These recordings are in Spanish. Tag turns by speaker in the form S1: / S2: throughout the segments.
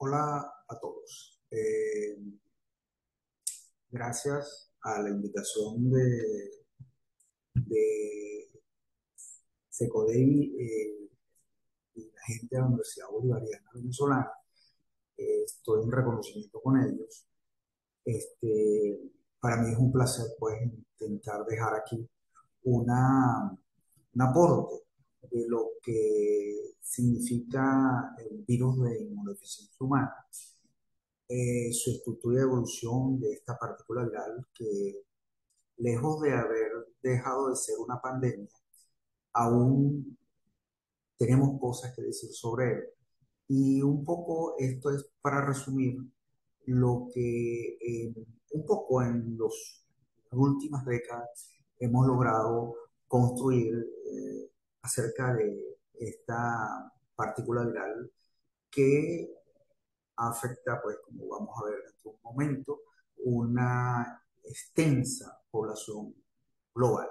S1: Hola a todos. Gracias a la invitación de Secodevi y la gente de la Universidad Bolivariana Venezolana. Estoy en reconocimiento con ellos. Este, para mí es un placer pues intentar dejar aquí una, un aporte de lo que significa el virus de inmunodeficiencia humana, su estructura y evolución de esta partícula viral que, lejos de haber dejado de ser una pandemia, aún tenemos cosas que decir sobre él. Y un poco esto es para resumir lo que un poco en las últimas décadas hemos logrado construir acerca de esta partícula viral que afecta, pues como vamos a ver en un momento, una extensa población global.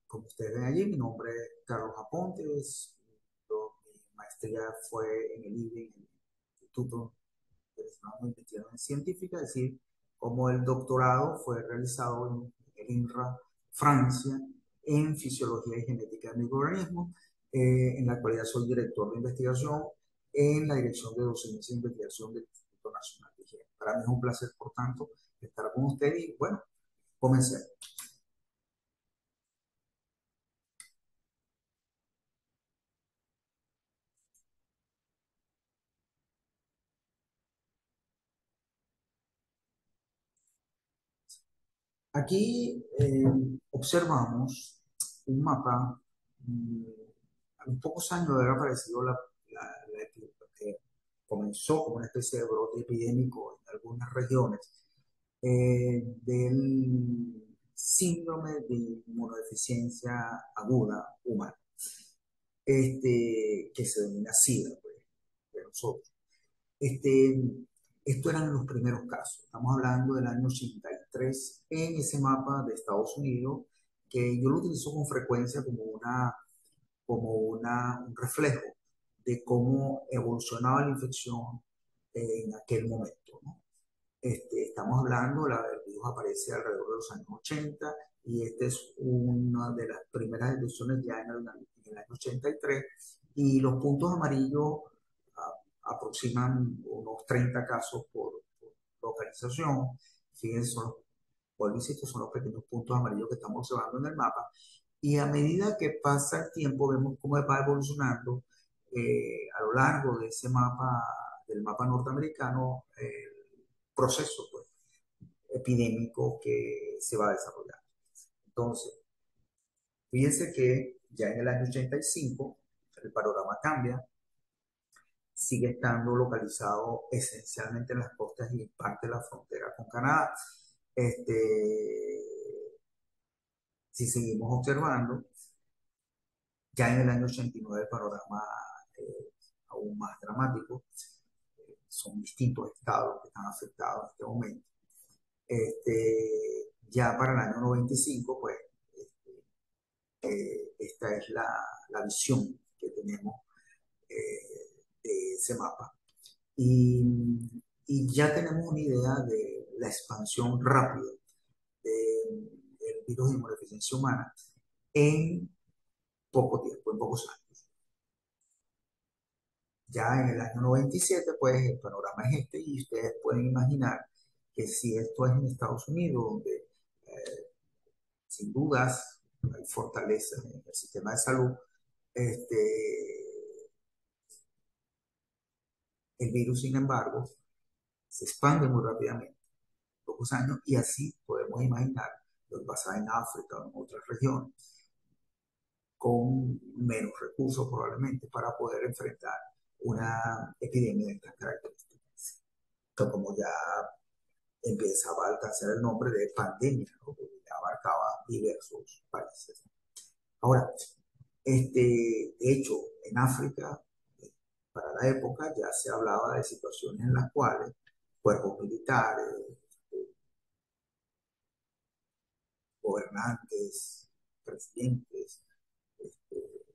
S1: Como ustedes ven allí, mi nombre es Carlos Apontes. Mi maestría fue en el IBE, en el Instituto Nacional de Investigación Científica, es decir, como el doctorado fue realizado en el INRA, Francia, en Fisiología y Genética de Microorganismos. En la actualidad soy director de investigación en la Dirección de Docencia e Investigación del Instituto Nacional de Higiene. Para mí es un placer, por tanto, estar con ustedes y bueno, comencemos. Aquí observamos un mapa. A los pocos años de haber aparecido que comenzó como una especie de brote epidémico en algunas regiones del síndrome de inmunodeficiencia aguda humana, que se denomina SIDA, pues, de nosotros. Este, Estos eran los primeros casos. Estamos hablando del año 83 en ese mapa de Estados Unidos, que yo lo utilizo con frecuencia un reflejo de cómo evolucionaba la infección en aquel momento, ¿no? Estamos hablando, el virus aparece alrededor de los años 80 y esta es una de las primeras elecciones ya en el año 83 y los puntos amarillos aproximan unos 30 casos por localización. Fíjense, son los pequeños puntos amarillos que estamos observando en el mapa. Y a medida que pasa el tiempo, vemos cómo va evolucionando a lo largo de ese mapa, del mapa norteamericano, el proceso pues, epidémico que se va a desarrollar. Entonces, fíjense que ya en el año 85 el panorama cambia, sigue estando localizado esencialmente en las costas y parte de la frontera con Canadá. Este, si seguimos observando, ya en el año 89 el panorama aún más dramático. Son distintos estados que están afectados en este momento. Ya para el año 95, pues, esta es la visión que tenemos de ese mapa. Y, y ya tenemos una idea de la expansión rápida del virus de inmunodeficiencia humana en poco tiempo, en pocos años. Ya en el año 97, pues el panorama es este y ustedes pueden imaginar que si esto es en Estados Unidos, donde sin dudas hay fortaleza en el sistema de salud, este, el virus, sin embargo, se expande muy rápidamente, en pocos años, y así podemos imaginar lo que pasa en África o en otras regiones, con menos recursos probablemente para poder enfrentar una epidemia de estas características. Esto como ya empezaba a alcanzar el nombre de pandemia, ¿no? Porque ya abarcaba diversos países. Ahora, de hecho, en África, para la época, ya se hablaba de situaciones en las cuales cuerpos militares, gobernantes, presidentes, este,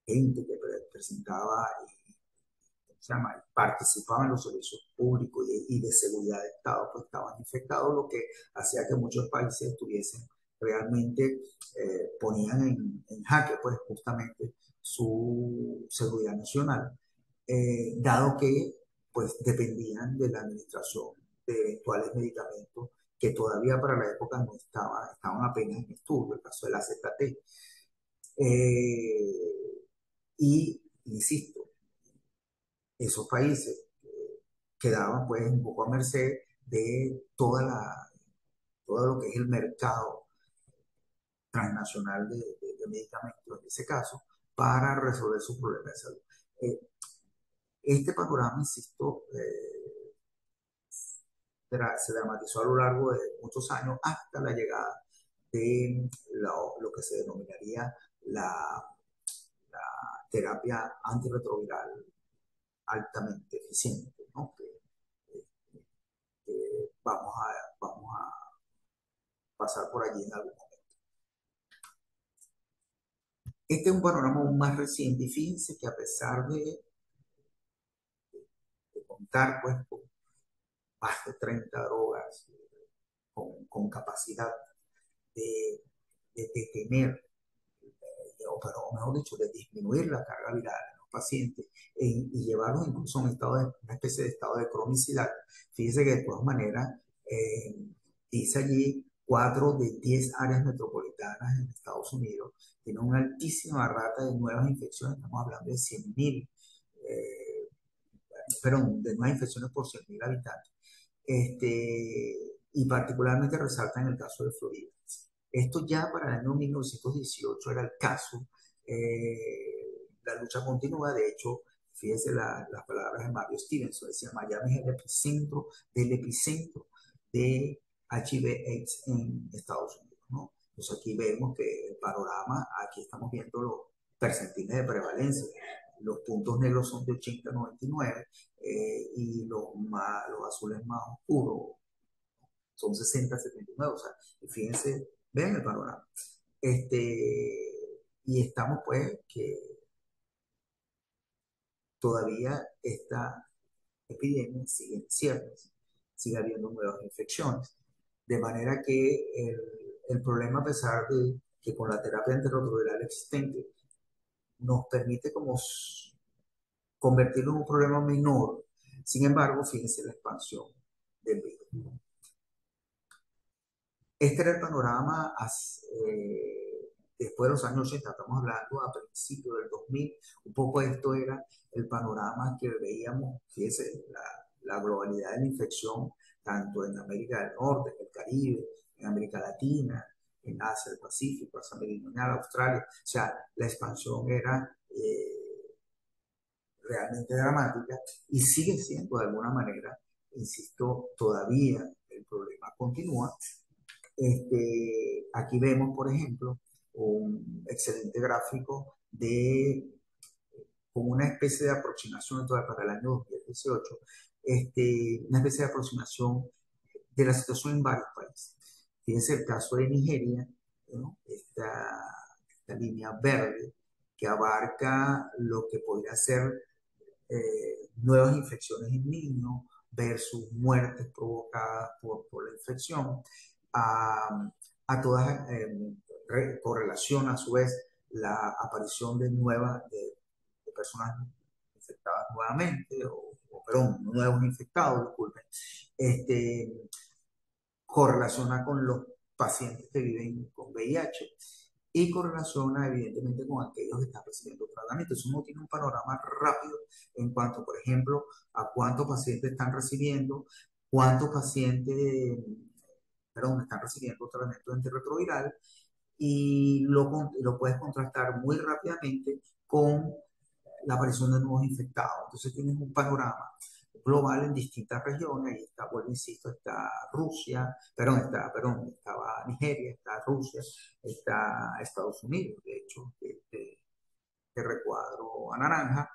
S1: gente que presentaba se llama? Participaban en los servicios públicos y de seguridad de Estado, pues estaban infectados, lo que hacía que muchos países estuviesen realmente, ponían en jaque, pues justamente su seguridad nacional, dado que pues dependían de la administración de eventuales medicamentos que todavía para la época no estaban apenas en estudio, el caso de la ZT. Y, insisto, esos países quedaban pues un poco a merced de todo lo que es el mercado transnacional de medicamentos, en ese caso, para resolver sus problemas de salud. Eh, este panorama, insisto, se dramatizó a lo largo de muchos años hasta la llegada de lo que se denominaría la, la terapia antirretroviral altamente eficiente, ¿no? Que vamos a pasar por allí en algún momento. Este es un panorama aún más reciente y fíjense que a pesar de contar pues, con más de 30 drogas con capacidad de, de detener, o mejor dicho, de disminuir la carga viral en los pacientes y llevarlos incluso a una especie de estado de cronicidad. Fíjense que de todas maneras, eh, dice allí, 4 de 10 áreas metropolitanas en Estados Unidos tienen una altísima rata de nuevas infecciones, estamos hablando de 100.000, eh, perdón, de nuevas infecciones por 100.000 habitantes. Y particularmente resalta en el caso de Florida. Esto ya para el año 1918 era el caso. La lucha continúa, de hecho, fíjese las palabras de Mario Stevenson, decía Miami es el epicentro de HIV/AIDS en Estados Unidos, ¿no? Entonces aquí vemos que el panorama, aquí estamos viendo los percentiles de prevalencia, los puntos negros son de 80 a 99, y los azules más oscuros son 60 a 79, o sea, fíjense, vean el panorama. Y estamos pues que todavía esta epidemia sigue en ciernes, sigue habiendo nuevas infecciones, de manera que el problema, a pesar de que con la terapia antirretroviral existente nos permite como convertirlo en un problema menor, sin embargo, fíjense la expansión del virus. Este era el panorama después de los años 80, estamos hablando a principios del 2000, un poco esto era el panorama que veíamos, fíjese, la globalidad de la infección, tanto en América del Norte, en el Caribe, en América Latina, en Asia, el Pacífico, Asia Meridional, Australia, o sea, la expansión era realmente dramática y sigue siendo de alguna manera, insisto, todavía el problema continúa. Aquí vemos, por ejemplo, un excelente gráfico con una especie de aproximación para el año 2018, una especie de aproximación de la situación en varios países. Fíjense el caso de Nigeria, ¿no? Esta línea verde que abarca lo que podría ser nuevas infecciones en niños versus muertes provocadas por la infección. A, a todas, correlación a su vez la aparición de personas infectadas nuevamente, perdón, nuevos infectados, disculpen, correlaciona con los pacientes que viven con VIH y correlaciona evidentemente con aquellos que están recibiendo tratamiento. Eso uno tiene un panorama rápido en cuanto, por ejemplo, a cuántos pacientes están recibiendo, cuántos pacientes, perdón, están recibiendo tratamiento antirretroviral y lo puedes contrastar muy rápidamente con la aparición de nuevos infectados. Entonces tienes un panorama global en distintas regiones. Ahí está, bueno, insisto, está Rusia, estaba Nigeria, está Rusia, está Estados Unidos, de hecho, este recuadro a naranja,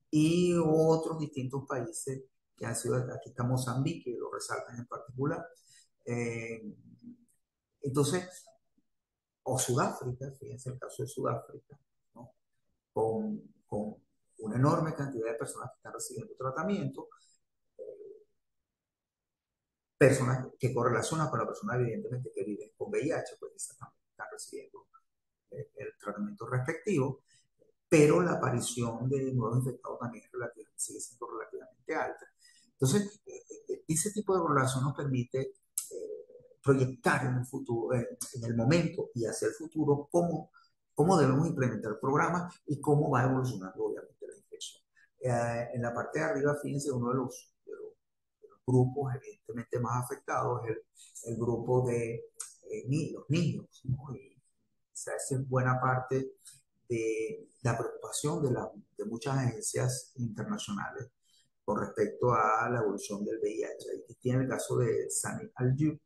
S1: y otros distintos países que han sido, aquí está Mozambique, lo resaltan en particular. Eh, entonces, o Sudáfrica, fíjense el caso de Sudáfrica, ¿no? con una enorme cantidad de personas que están recibiendo tratamiento, personas que correlacionan con la persona evidentemente que viven con VIH, pues esas también están recibiendo el tratamiento respectivo, pero la aparición de nuevos infectados también sigue siendo relativamente alta. Entonces, ese tipo de correlación nos permite proyectar en el futuro, en el momento y hacia el futuro, cómo debemos implementar el programa y cómo va evolucionando obviamente la infección. En la parte de arriba, fíjense, uno de los grupos evidentemente más afectados es el grupo de los niños, ¿no? Y esa es buena parte de la preocupación de muchas agencias internacionales con respecto a la evolución del VIH. Aquí tiene el caso de Sami Al-Jub,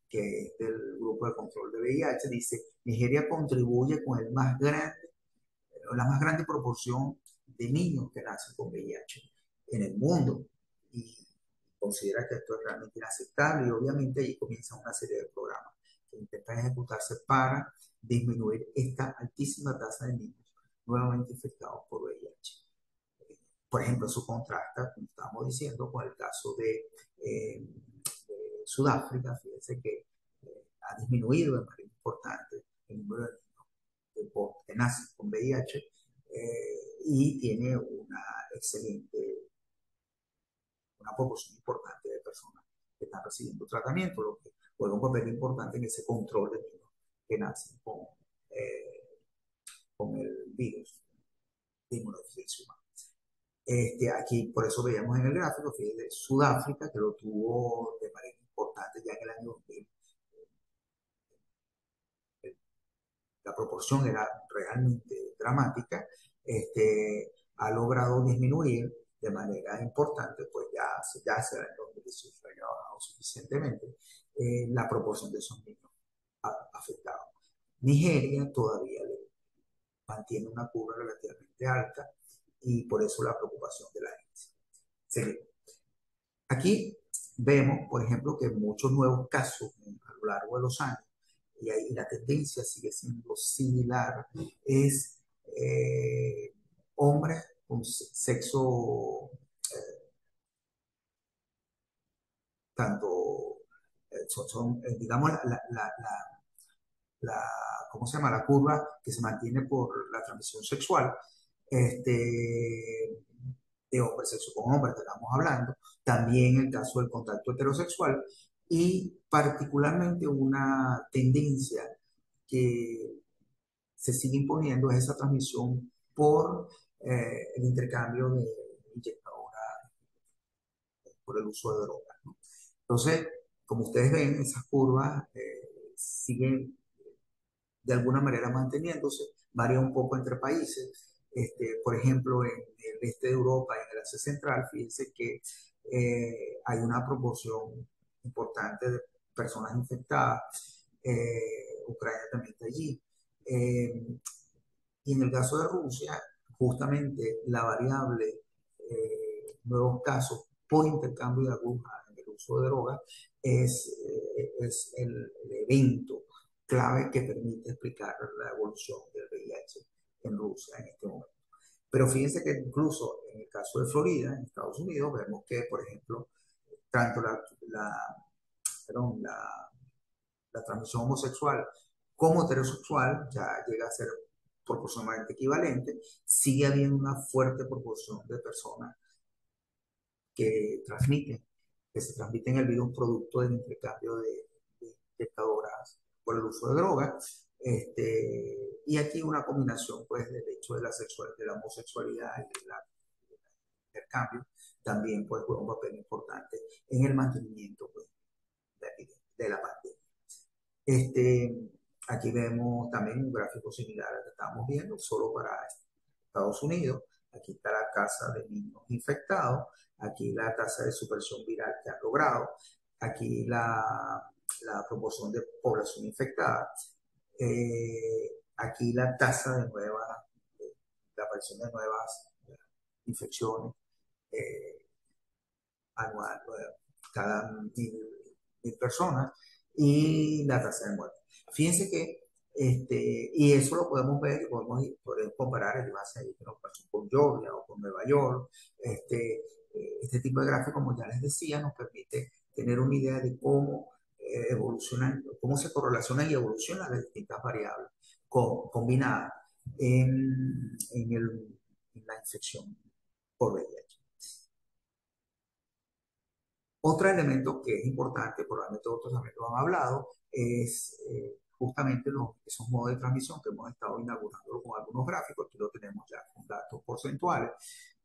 S1: que es del Grupo de Control de VIH, dice, Nigeria contribuye con la más grande proporción de niños que nacen con VIH en el mundo y considera que esto es realmente inaceptable y obviamente ahí comienza una serie de programas que intentan ejecutarse para disminuir esta altísima tasa de niños nuevamente infectados por VIH. Por ejemplo, eso contrasta, como estábamos diciendo, con el caso de Sudáfrica. Fíjense que ha disminuido de manera importante el número de niños que nacen con VIH y tiene una proporción importante de personas que están recibiendo tratamiento, lo que juega un papel importante en ese control de niños que nacen con el virus de inmunodeficiencia humana. Aquí, por eso veíamos en el gráfico, fíjense, Sudáfrica, que lo tuvo de manera importante ya en el año 2000, la proporción era realmente dramática, ha logrado disminuir de manera importante, pues ya se el 2018 ha bajado suficientemente la proporción de esos niños afectados. Nigeria todavía mantiene una curva relativamente alta y por eso la preocupación de la agencia. Seguimos. Aquí vemos, por ejemplo, que muchos nuevos casos a lo largo de los años, y ahí la tendencia sigue siendo similar, es hombres con sexo, tanto, digamos, la, ¿cómo se llama? La curva que se mantiene por la transmisión sexual, este, de hombre, sexo con hombre, que estamos hablando, también el caso del contacto heterosexual y particularmente una tendencia que se sigue imponiendo es esa transmisión por el intercambio de inyectadoras por el uso de drogas, ¿no? Entonces, como ustedes ven, esas curvas siguen de alguna manera manteniéndose, varía un poco entre países. Por ejemplo, en el este de Europa, en el Asia Central, fíjense que hay una proporción importante de personas infectadas. Ucrania también está allí. Y en el caso de Rusia, justamente la variable nuevos casos por intercambio de agujas en el uso de drogas es el evento clave que permite explicar la evolución del VIH en Rusia en este momento. Pero fíjense que incluso en el caso de Florida, en Estados Unidos, vemos que, por ejemplo, tanto perdón, la transmisión homosexual como heterosexual ya llega a ser proporcionalmente equivalente, sigue habiendo una fuerte proporción de personas que transmiten, que se transmiten el virus producto del intercambio de infectadoras por el uso de drogas. Y aquí una combinación pues del hecho de de la homosexualidad y del intercambio también pues juega un papel importante en el mantenimiento pues, de la pandemia. Aquí vemos también un gráfico similar al que estamos viendo, solo para Estados Unidos. Aquí está la tasa de niños infectados, aquí la tasa de supresión viral que ha logrado, aquí la proporción de población infectada, aquí la tasa la aparición de nuevas infecciones anual, cada mil personas y la tasa de muerte. Fíjense que Y eso lo podemos ver y podemos comparar el base ahí que nos pasó con Georgia o con Nueva York. Este tipo de gráfico, como ya les decía, nos permite tener una idea de cómo evolucionan, cómo se correlacionan y evolucionan las distintas variables combinadas en la infección por VIH. Otro elemento que es importante, probablemente otros también lo han hablado, es justamente esos modos de transmisión que hemos estado inaugurando con algunos gráficos. Aquí lo tenemos ya con datos porcentuales.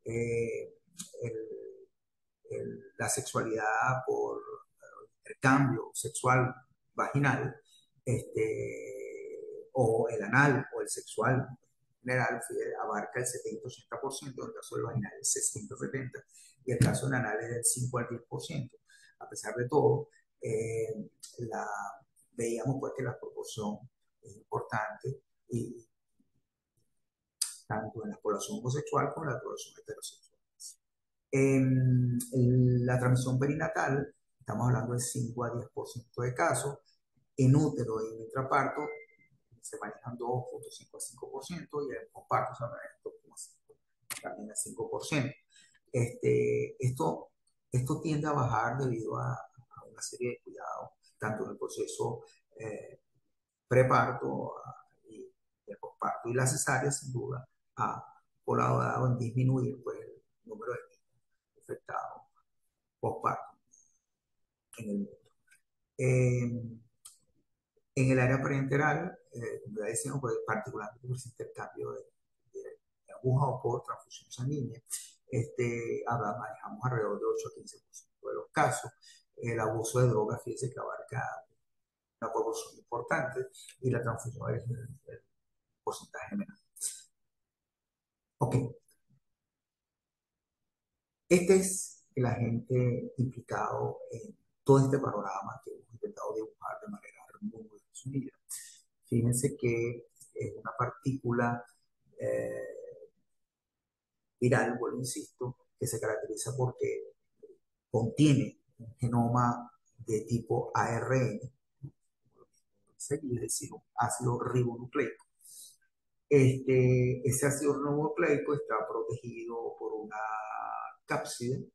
S1: Eh, el- la sexualidad por intercambio sexual vaginal, o el anal o el sexual en general, abarca el 70-80%, en el caso del vaginal el 60-70%, y el caso del anal es del 5 al 10%. A pesar de todo, eh, la, veíamos pues que la proporción es importante, y tanto en la población homosexual como en la población heterosexual. En la transmisión perinatal, estamos hablando del 5 a 10% de casos. En útero y en intraparto se manejan 2,5 a 5%, y en posparto se manejan 2,5, también al 5%. Esto tiende a bajar debido a una serie de cuidados, tanto en el proceso eh, preparto y el posparto. Y la cesárea, sin duda, ha colaborado en disminuir pues, el número de afectados posparto en el mundo. Eh, en el área parenteral, como ya decíamos, pues, particularmente por ese intercambio de aguja o por transfusión sanguínea, manejamos alrededor de 8 a 15% de los casos. El abuso de drogas, fíjense que abarca una proporción importante, y la transfusión es el porcentaje menor. Ok, este es el agente implicado en todo este panorama que hemos intentado dibujar de manera muy resumida. Fíjense que es una partícula eh, viral, vuelvo insisto, que se caracteriza porque contiene un genoma de tipo ARN, es decir, un ácido ribonucleico. Ese ácido ribonucleico está protegido por una cápside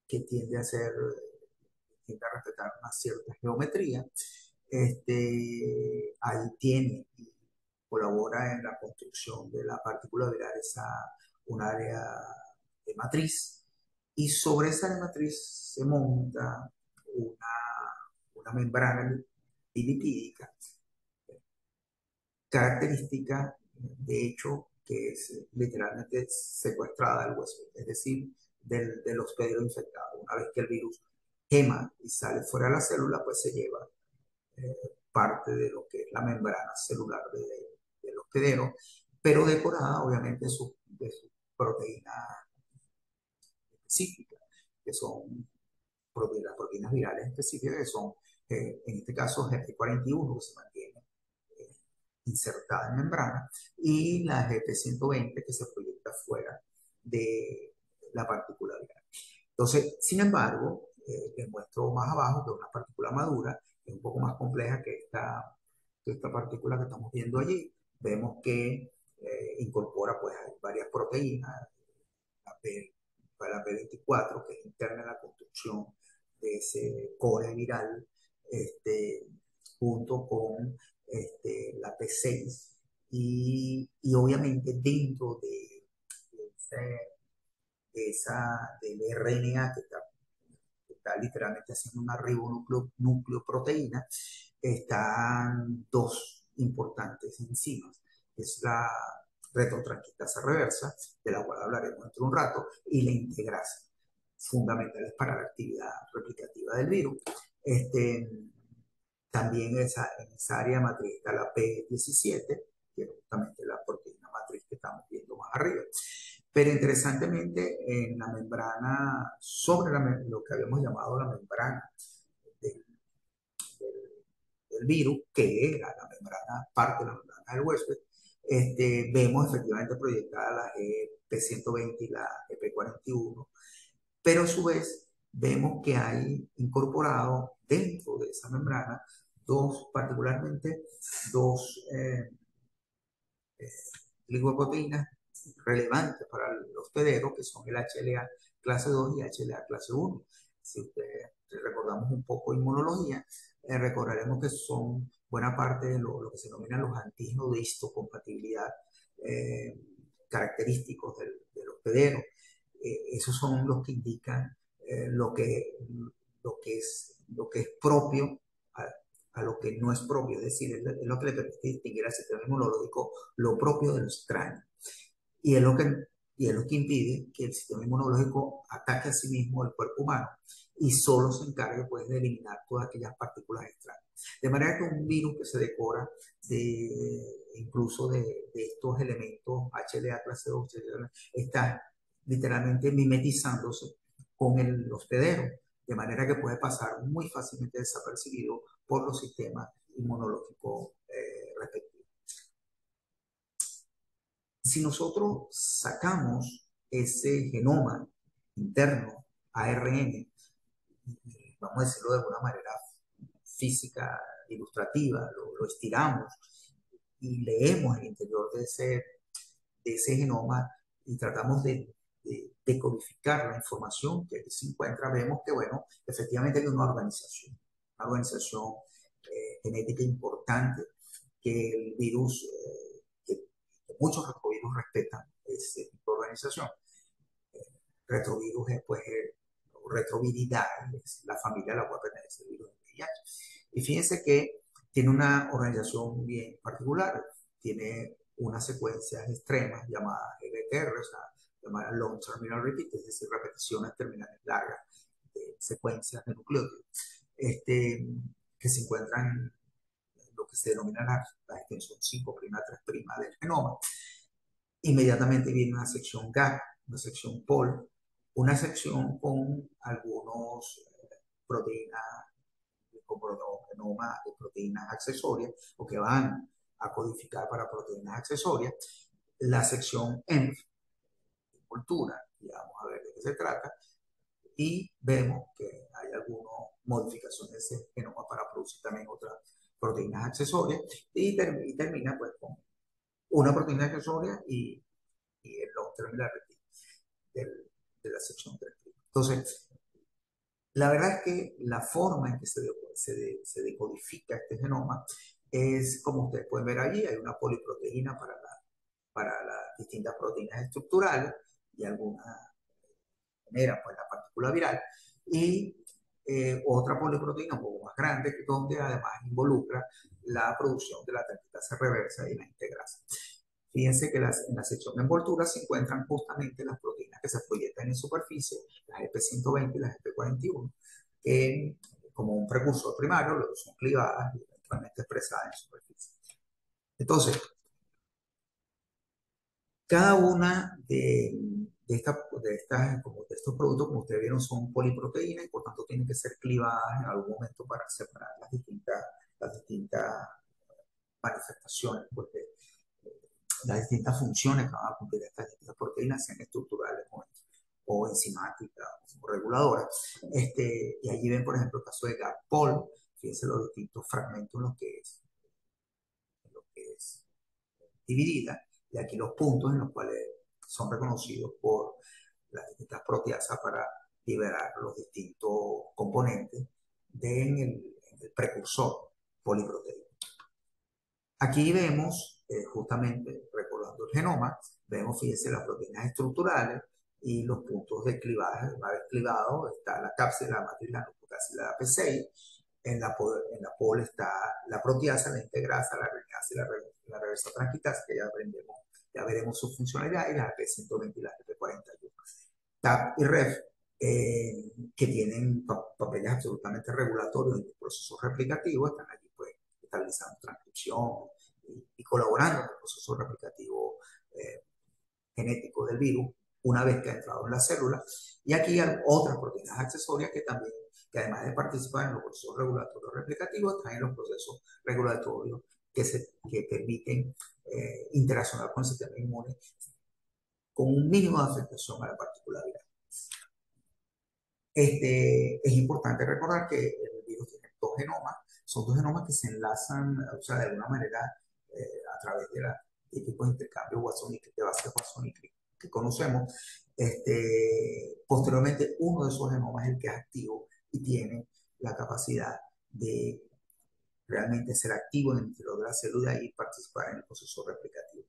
S1: que tiende a respetar una cierta geometría. Ahí tiene y colabora en la construcción de la partícula viral un área de matriz, y sobre esa área de matriz se monta una membrana lipídica característica, de hecho, que es literalmente secuestrada del huésped, es decir, del hospedero infectado. Una vez que el virus quema y sale fuera de la célula, pues se lleva parte de lo que es la membrana celular del hospedero, pero decorada obviamente de su proteína específica, que son las proteínas virales específicas, que son, en este caso, GP41, que se mantiene eh, insertada en membrana, y la GP120, que se proyecta fuera de la partícula viral. Entonces, sin embargo, les muestro más abajo que una partícula madura es un poco más compleja que esta partícula que estamos viendo allí. Vemos que incorpora pues varias proteínas, la, P, la P24, que es interna en la construcción de ese core viral, junto con la P6, y obviamente dentro de del RNA que está literalmente haciendo una ribonucleoproteína, están dos importantes enzimas. Es la retrotranscriptasa reversa, de la cual hablaremos dentro de un rato, y la integrasa, fundamentales para la actividad replicativa del virus. También en esa área matriz está la P17, que es justamente la proteína matriz que estamos viendo más arriba. Pero interesantemente, en la membrana, sobre lo que habíamos llamado la membrana del, del virus, que era la membrana, parte de la membrana del huésped, vemos efectivamente proyectada la GP120 y la GP41, pero a su vez vemos que hay incorporado dentro de esa membrana particularmente dos glicoproteínas relevantes para el hospedero, que son el HLA clase 2 y HLA clase 1. Si ustedes recordamos un poco inmunología, recordaremos que son buena parte de lo que se denominan los antígenos de histocompatibilidad eh, característicos del hospedero. Esos son los que indican lo que es propio a lo que no es propio, es decir, es lo que le permite distinguir al sistema inmunológico lo propio de lo extraño. Y es lo que, y es lo que impide que el sistema inmunológico ataque a sí mismo el cuerpo humano y solo se encargue pues, de eliminar todas aquellas partículas extrañas. De manera que un virus que se decora incluso de estos elementos HLA clase 2 está literalmente mimetizándose con el hospedero, de manera que puede pasar muy fácilmente desapercibido por los sistemas inmunológicos respectivos. Si nosotros sacamos ese genoma interno, ARN, vamos a decirlo de alguna manera física, ilustrativa, lo estiramos y leemos el interior de ese genoma y tratamos de decodificar la información que se encuentra, vemos que, bueno, efectivamente hay una organización genética importante que el virus, que muchos retrovirus respetan ese tipo de organización. Retrovirus es, pues, retroviridae, es la familia a la cual pertenece el virus del VIH. Y fíjense que tiene una organización bien particular, tiene unas secuencias extremas llamadas LTR, o sea, llamadas Long Terminal Repeat, es decir, repeticiones terminales largas de secuencias de nucleótidos, que se encuentran en lo que se denomina la extensión 5' 3' del genoma. Inmediatamente viene una sección GAG, una sección POL, una sección con algunos proteínas, como genoma de proteínas accesorias o que van a codificar para proteínas accesorias, la sección ENF, cultura, y vamos a ver de qué se trata, y vemos que hay algunas modificaciones de ese genoma para producir también otras proteínas accesorias, y termina pues con una proteína accesoria y el long terminal de la sección 3'. Entonces, la verdad es que la forma en que se decodifica este genoma es, como ustedes pueden ver allí, hay una poliproteína para las distintas proteínas estructurales y alguna manera, pues la partícula viral, y otra poliproteína un poco más grande, donde además involucra la producción de la transcriptasa reversa y la integrasa. Fíjense que en la sección de envoltura se encuentran justamente las proteínas que se proyectan en superficie, las EP120 y las EP41, que como un precursor primario luego son clivadas y eventualmente expresadas en superficie. Entonces, cada una de estos productos, como ustedes vieron, son poliproteínas y por tanto tienen que ser clivadas en algún momento para separar las distintas manifestaciones, porque las distintas funciones que van a cumplir estas distintas proteínas, sean estructurales o enzimáticas o reguladoras. Y allí ven, por ejemplo, el caso de GAPOL, fíjense los distintos fragmentos en lo que es dividida, y aquí los puntos en los cuales son reconocidos por las distintas proteasas para liberar los distintos componentes en el precursor poliproteína. Aquí vemos, justamente recordando el genoma, vemos, fíjense, las proteínas estructurales y los puntos de clivaje. Una vez clivado está la cápsula, la matriz, la nucleocápsula, la P6. En la pol está la proteasa, la integrasa, la renasa y la reversa transcriptasa, que ya veremos su funcionalidad, y las P120 y las P41. TAP y REF, que tienen papeles absolutamente regulatorios en los procesos replicativos, están allí pues estabilizando transcripción y colaborando en el proceso replicativo genético del virus una vez que ha entrado en la célula. Y aquí hay otras proteínas accesorias que además de participar en los procesos regulatorios replicativos, están en los procesos regulatorios que permiten interaccionar con el sistema inmune con un mínimo de afectación a la partícula viral. Es importante recordar que el virus tiene dos genomas, son dos genomas que se enlazan, o sea, de alguna manera, a través de tipos de intercambio de base Watson que conocemos. Posteriormente, uno de esos genomas es el que es activo y tiene la capacidad de realmente ser activo en el interior de la célula y participar en el proceso replicativo.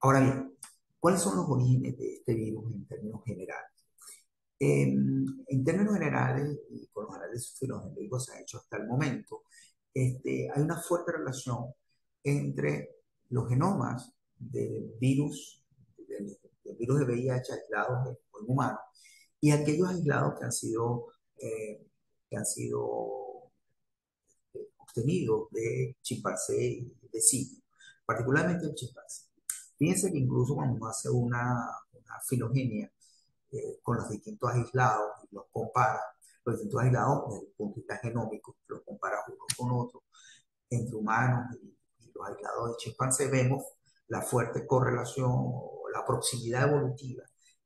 S1: Ahora bien, ¿cuáles son los orígenes de este virus en términos generales? En términos generales, y con los análisis filogenéticos se ha hecho hasta el momento, hay una fuerte relación entre los genomas del virus de VIH aislados en humanos y aquellos aislados eh, que han sido obtenidos de chimpancé y de simio, particularmente el chimpancé. Fíjense que incluso cuando uno hace una filogenia con los distintos aislados y los compara, los distintos aislados desde el punto de vista genómico, los compara uno con otro, entre humanos y los aislados de chimpancé, vemos la fuerte correlación o la proximidad evolutiva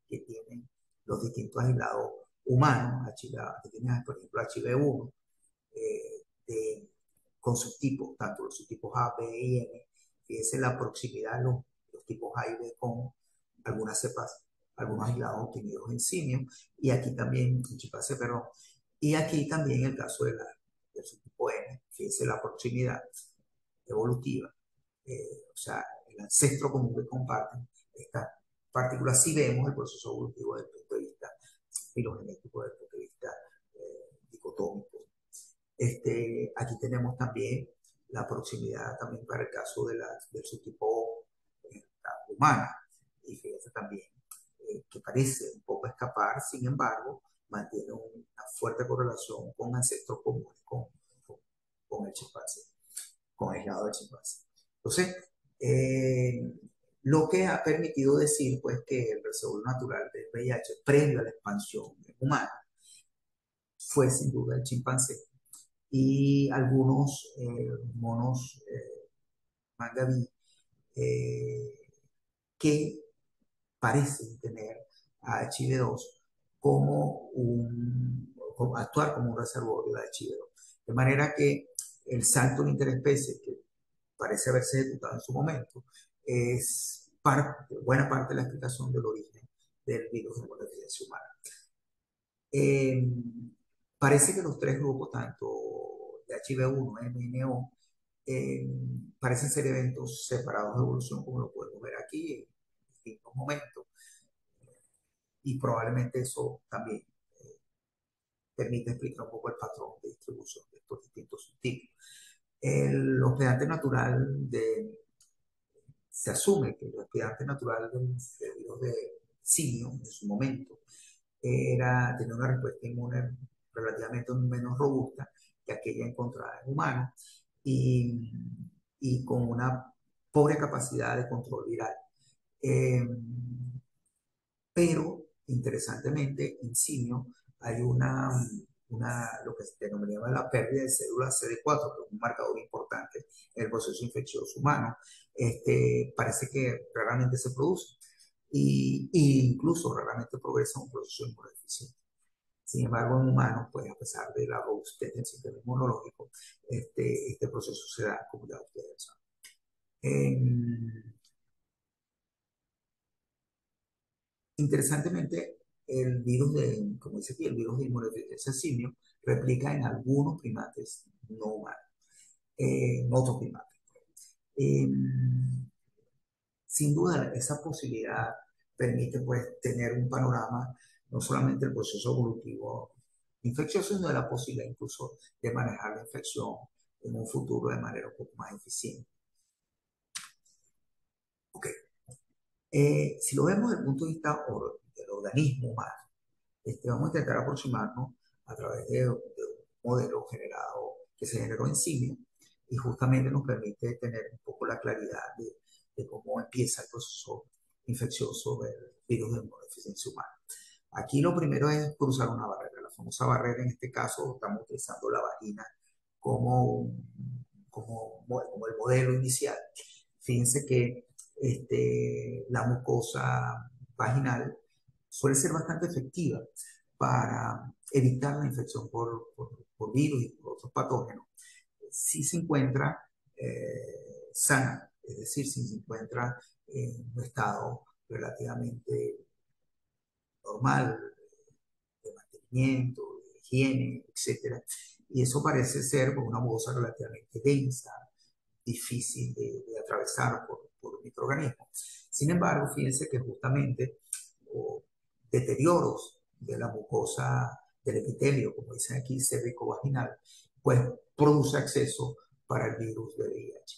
S1: que tienen los distintos aislados humanos, que tienen, por ejemplo, HIV1, con subtipos, tanto los subtipos A, B y M. Fíjense la proximidad de los tipos A y B con algunas cepas, algunos aislados obtenidos en simios, y aquí también en chimpancé, pero y aquí también el caso del subtipo M, fíjense la proximidad evolutiva, o sea, el ancestro común que comparten estas partículas, si vemos el proceso evolutivo desde el punto de vista filogenético, desde el punto de vista dicotómico. Aquí tenemos también la proximidad también para el caso del subtipo humana. Y fíjense también que parece un poco escapar, sin embargo, mantiene una fuerte correlación con ancestros comunes con el chimpancé, con el lado del chimpancé. Entonces, lo que ha permitido decir pues que el reservorio natural del VIH previo a la expansión humana fue sin duda el chimpancé y algunos monos mangaví que parecen tener a HIV2 como actuar como un reservorio de HIV2. De manera que el salto de interespecie que parece haberse ejecutado en su momento es buena parte de la explicación del origen del virus de inmunodeficiencia humana. Eh, Parece que los tres grupos, tanto de HIV1, MNO, parecen ser eventos separados de evolución, como lo podemos ver aquí en distintos momentos, y probablemente eso también permite explicar un poco el patrón de distribución de estos distintos subtipos. El hospedante natural se asume que el hospedante natural del virus de simio en su momento tenía una respuesta inmune relativamente menos robusta que aquella encontrada en humanos y, y con una pobre capacidad de control viral. Eh, pero, interesantemente, en simio hay lo que se denomina la pérdida de células CD4, que es un marcador importante en el proceso infeccioso humano. Parece que raramente se produce y incluso raramente progresa un proceso inmunodeficiente. Sin embargo, en humanos, pues a pesar de la robustez del sistema inmunológico, este proceso se da como ya ustedes saben. Interesantemente, como dice aquí, el virus de inmunodeficiencia simio replica en algunos primates no humanos, en otros primates. Eh, Sin duda, esa posibilidad permite pues tener un panorama no solamente del proceso evolutivo infeccioso, sino de la posibilidad incluso de manejar la infección en un futuro de manera un poco más eficiente. Ok. Si lo vemos desde el punto de vista del organismo humano, vamos a intentar aproximarnos a través de un modelo que se generó en simio y justamente nos permite tener un poco la claridad de cómo empieza el proceso infeccioso del virus de inmunodeficiencia humana. Aquí lo primero es cruzar una barrera, la famosa barrera. En este caso estamos utilizando la vagina como el modelo inicial. Fíjense que la mucosa vaginal suele ser bastante efectiva para evitar la infección por virus y por otros patógenos, si se encuentra sana, es decir, si se encuentra en un estado relativamente normal de mantenimiento, de higiene, etcétera. Y eso parece ser una mucosa relativamente densa, difícil de atravesar por un microorganismo. Sin embargo, fíjense que justamente deterioros de la mucosa del epitelio, como dicen aquí, cérvico-vaginal, pues produce acceso para el virus de VIH.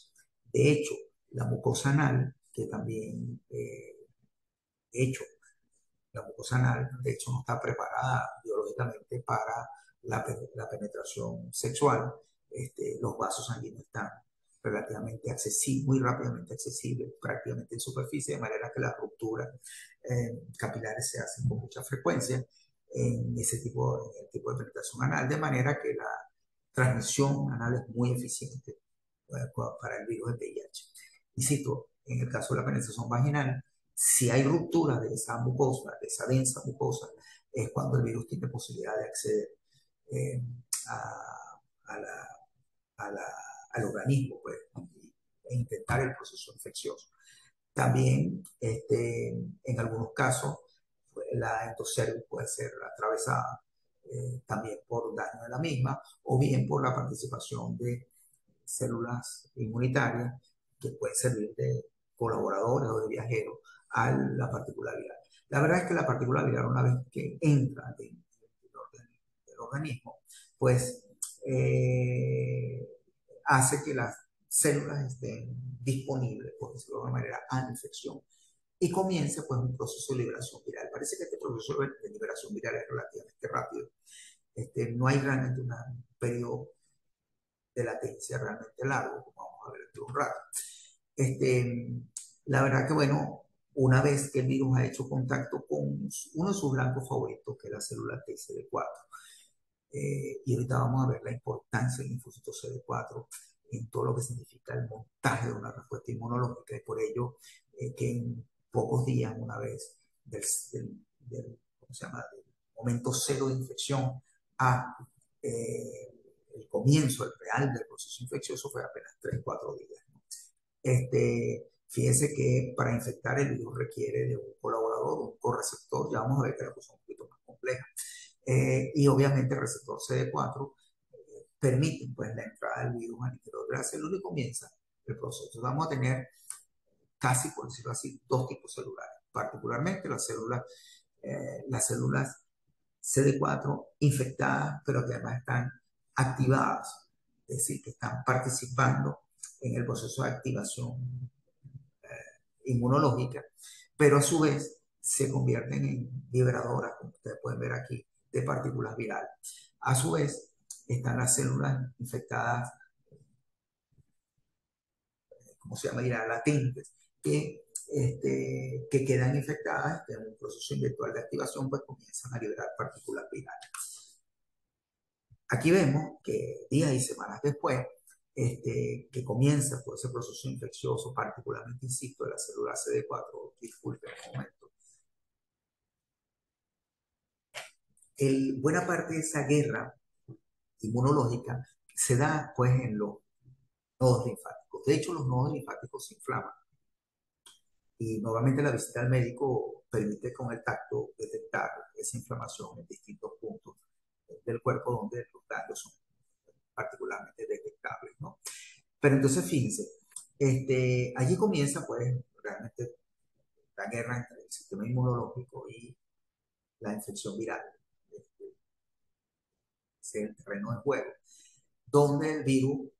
S1: De hecho, la mucosa anal, que también, de hecho, la mucosa anal, de hecho, no está preparada biológicamente para la penetración sexual. Los vasos sanguíneos están relativamente accesibles, muy rápidamente accesibles, prácticamente en superficie, de manera que las rupturas capilares se hacen con mucha frecuencia en en el tipo de penetración anal, de manera que la transmisión anal es muy eficiente para el virus de VIH. Insisto, en el caso de la penetración vaginal, si hay ruptura de esa mucosa, de esa densa mucosa, es cuando el virus tiene posibilidad de acceder eh, a, a la, a la, al organismo, pues, e intentar el proceso infeccioso. También, en algunos casos, pues, la endocervix puede ser atravesada también por daño de la misma o bien por la participación de células inmunitarias que pueden servir de colaboradores o de viajeros a la partícula viral. La verdad es que la partícula viral, una vez que entra dentro del organismo, pues hace que las células estén disponibles, por decirlo de alguna manera, a la infección y comience pues un proceso de liberación viral. Parece que este proceso de liberación viral es relativamente rápido. No hay realmente un periodo de latencia realmente largo, como vamos a ver dentro de un rato. La verdad que, bueno, una vez que el virus ha hecho contacto con uno de sus blancos favoritos, que es la célula TCD4, y ahorita vamos a ver la importancia del linfocito CD4 en todo lo que significa el montaje de una respuesta inmunológica, y por ello que en pocos días, una vez ¿cómo se llama?, del momento cero de infección a el comienzo, el real del proceso infeccioso fue apenas 3 o 4 días. Fíjense que para infectar el virus requiere de un colaborador, un correceptor, ya vamos a ver que la cosa es un poquito más compleja. Y obviamente el receptor CD4 permite pues, la entrada del virus al interior de la célula y comienza el proceso. Vamos a tener casi, por decirlo así, dos tipos celulares, particularmente las células CD4 infectadas, pero que además están activadas, es decir, que están participando en el proceso de activación inmunológica, pero a su vez se convierten en liberadoras, como ustedes pueden ver aquí, de partículas virales. A su vez, están las células infectadas, ¿cómo se llama? Dirá, latentes, que quedan infectadas en un proceso intelectual de activación, pues comienzan a liberar partículas virales. Aquí vemos que días y semanas después, que comienza todo ese proceso infeccioso, particularmente, insisto, de la célula CD4, disculpen un momento, buena parte de esa guerra inmunológica se da pues en los nodos linfáticos. De hecho, los nodos linfáticos se inflaman y normalmente la visita al médico permite con el tacto detectar esa inflamación en distintos puntos del cuerpo donde los daños son particularmente detectables, ¿no? Pero entonces, fíjense, allí comienza pues realmente la guerra entre el sistema inmunológico y la infección viral. Es el terreno de juego, donde el virus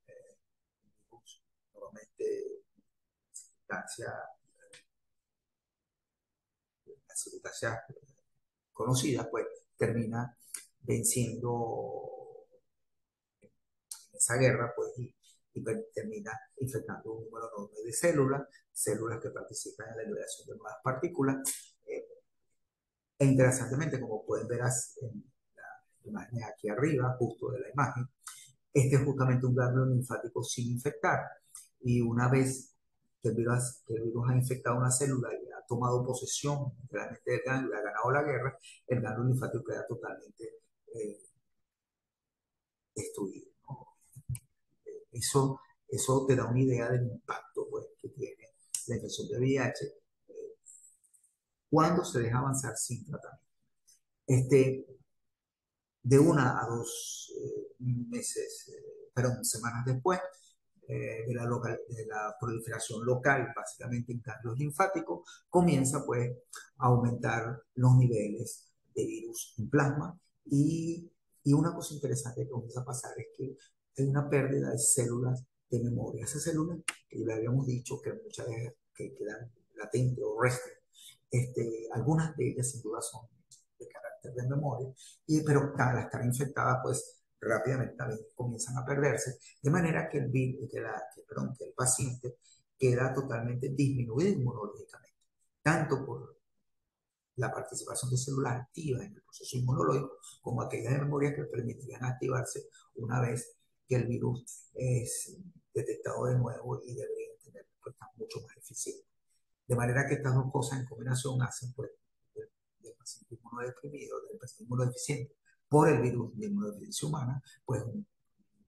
S1: normalmente las circunstancias conocidas, pues termina venciendo en esa guerra, pues, y termina infectando un número enorme de células que participan en la liberación de nuevas partículas. E interesantemente, como pueden ver en la imagen aquí arriba, justo de la imagen, este es justamente un ganglio linfático sin infectar. Y una vez que el virus ha infectado una célula y ha tomado posesión realmente del ganglio, ha ganado la guerra, el ganglio linfático queda totalmente eh, destruir, ¿no? Eso te da una idea del impacto pues, que tiene la infección de VIH cuando se deja avanzar sin tratamiento. Este, de 1 a 2 meses, perdón, semanas después de la proliferación local, básicamente en cambios linfáticos, comienza pues a aumentar los niveles de virus en plasma y una cosa interesante que comienza a pasar es que hay una pérdida de células de memoria. Esas células que ya le habíamos dicho que muchas veces que quedan latentes o restos, algunas de ellas sin duda son de carácter de memoria, pero al estar infectadas pues rápidamente también comienzan a perderse, de manera que que el paciente queda totalmente disminuido inmunológicamente, tanto por la participación de células activas en el proceso inmunológico, como aquellas de memoria que permitirían activarse una vez que el virus es detectado de nuevo y deberían tener respuestas mucho más eficientes. De manera que estas dos cosas en combinación hacen pues, del paciente inmunodeprimido, del paciente inmunodeficiente por el virus de inmunodeficiencia humana, pues un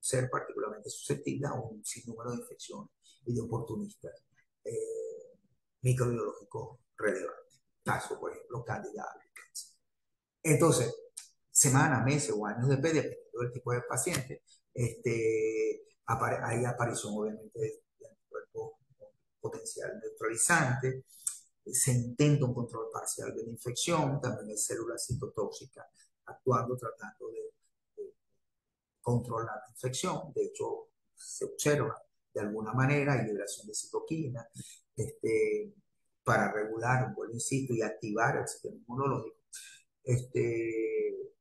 S1: ser particularmente susceptible a un sinnúmero de infecciones y de oportunistas microbiológicos relevantes. Caso, por ejemplo, Candida albicans. Entonces, semanas, meses o años después, dependiendo del tipo de paciente, hay aparición obviamente de anticuerpos potencial neutralizante, se intenta un control parcial de la infección, también hay células citotóxicas actuando, tratando de controlar la infección. De hecho, se observa de alguna manera hay liberación de citoquinas para regular, un buen insisto, y activar el sistema inmunológico.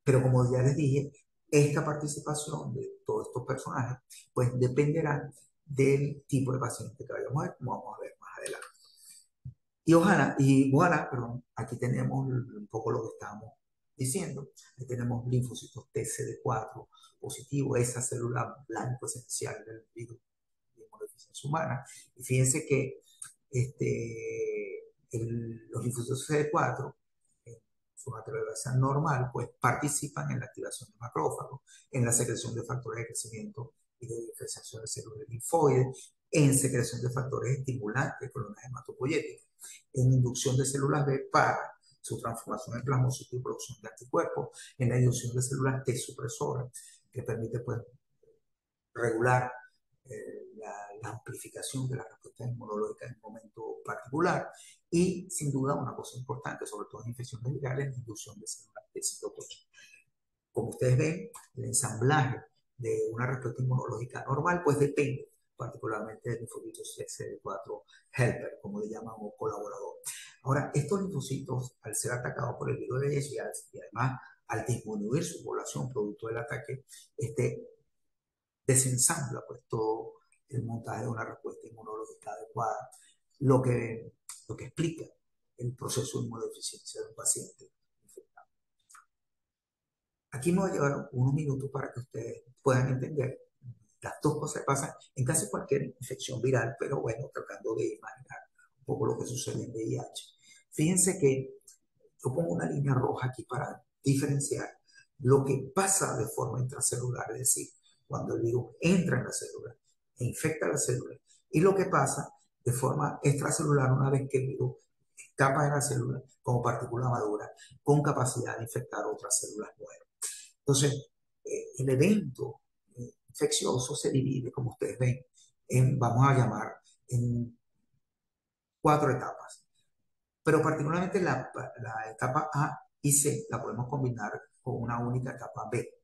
S1: Pero como ya les dije, esta participación de todos estos personajes pues dependerá del tipo de paciente que vayamos a ver, como vamos a ver más adelante. Perdón, aquí tenemos un poco lo que estábamos diciendo. Aquí tenemos linfocitos TCD4 positivo, esa célula blanco esencial del virus de inmunodeficiencia humana. Y fíjense que los linfocitos CD4, en su naturaleza normal, pues participan en la activación de macrófagos, en la secreción de factores de crecimiento y de diferenciación de células linfoides, en secreción de factores estimulantes, colonias hematopoyéticas, en inducción de células B para su transformación en plasmocitos y producción de anticuerpos, en la inducción de células T supresoras, que permite pues, regular la amplificación de la respuesta inmunológica en un momento particular y sin duda una cosa importante, sobre todo en infecciones virales, la inducción de células de citotoxinas. Como ustedes ven, el ensamblaje de una respuesta inmunológica normal pues depende particularmente del linfocito CD4 helper, como le llaman, o colaborador. Ahora, estos linfocitos, al ser atacados por el virus de VIH y además al disminuir su población producto del ataque, desensambla pues todo el montaje de una respuesta inmunológica adecuada, lo que, lo que explica el proceso de inmunodeficiencia de un paciente infectado. Aquí me voy a llevar unos minutos para que ustedes puedan entender las dos cosas que pasan en casi cualquier infección viral, pero bueno, tratando de imaginar un poco lo que sucede en VIH. Fíjense que yo pongo una línea roja aquí para diferenciar lo que pasa de forma intracelular, es decir, cuando el virus entra en la célula e infecta la célula, y lo que pasa de forma extracelular una vez que el virus escapa de la célula como partícula madura con capacidad de infectar otras células nuevas. Entonces, el evento infeccioso se divide, como ustedes ven, vamos a llamar, en 4 etapas. Pero particularmente la etapa A y C la podemos combinar con una única etapa B.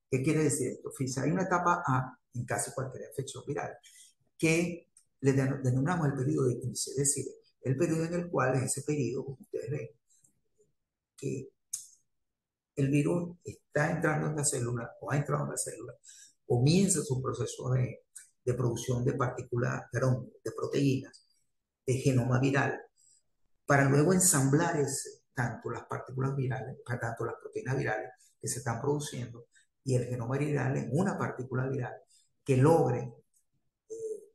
S1: ¿Qué quiere decir esto? Fíjense, hay una etapa A en casi cualquier infección viral que le denominamos el periodo de inicio, es decir, el periodo en el cual es ese periodo, como ustedes ven, que el virus está entrando en la célula o ha entrado en la célula, comienza su proceso de producción de partículas, perdón, de proteínas, de genoma viral, para luego ensamblar tanto las partículas virales, tanto las proteínas virales que se están produciendo y el genoma viral en una partícula viral que logre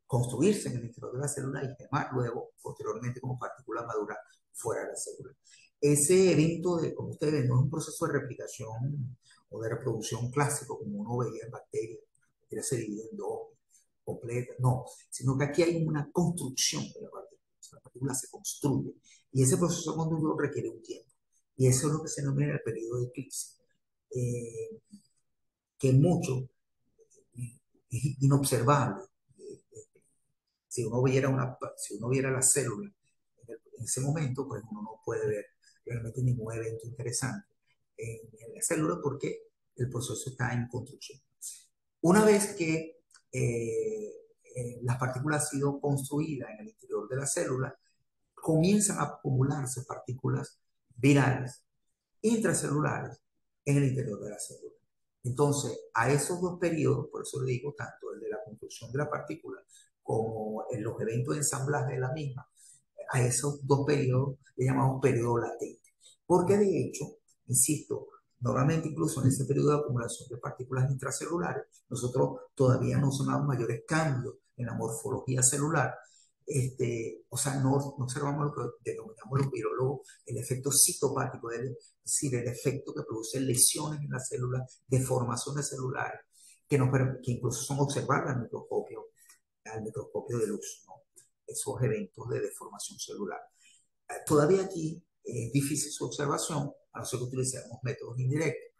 S1: construirse en el interior de la célula y gemar luego, posteriormente, como partícula madura fuera de la célula. Ese evento, como ustedes ven, no es un proceso de replicación o de reproducción clásico, como uno veía en bacterias. La bacteria se divide en dos, completa, no, sino que aquí hay una construcción de la partícula. O sea, la partícula se construye y ese proceso de construcción requiere un tiempo. Y eso es lo que se denomina el periodo de eclipse, eh, que mucho es inobservable. Si uno viera la célula en ese momento, pues uno no puede ver realmente ningún evento interesante en la célula porque el proceso está en construcción. Una vez que las partículas han sido construidas en el interior de la célula, comienzan a acumularse partículas virales intracelulares en el interior de la célula. Entonces, a esos dos periodos, por eso le digo tanto el de la construcción de la partícula como en los eventos de ensamblaje de la misma, a esos dos periodos le llamamos periodo latente. Porque de hecho, insisto, normalmente incluso en ese periodo de acumulación de partículas intracelulares, nosotros todavía no sonamos mayores cambios en la morfología celular. O sea, no observamos lo que denominamos los virólogos el efecto citopático, es decir, el efecto que produce lesiones en las células, deformaciones celulares, que incluso son observables al microscopio de luz, ¿no? Esos eventos de deformación celular. Todavía aquí es difícil su observación, a no ser que utilicemos métodos indirectos.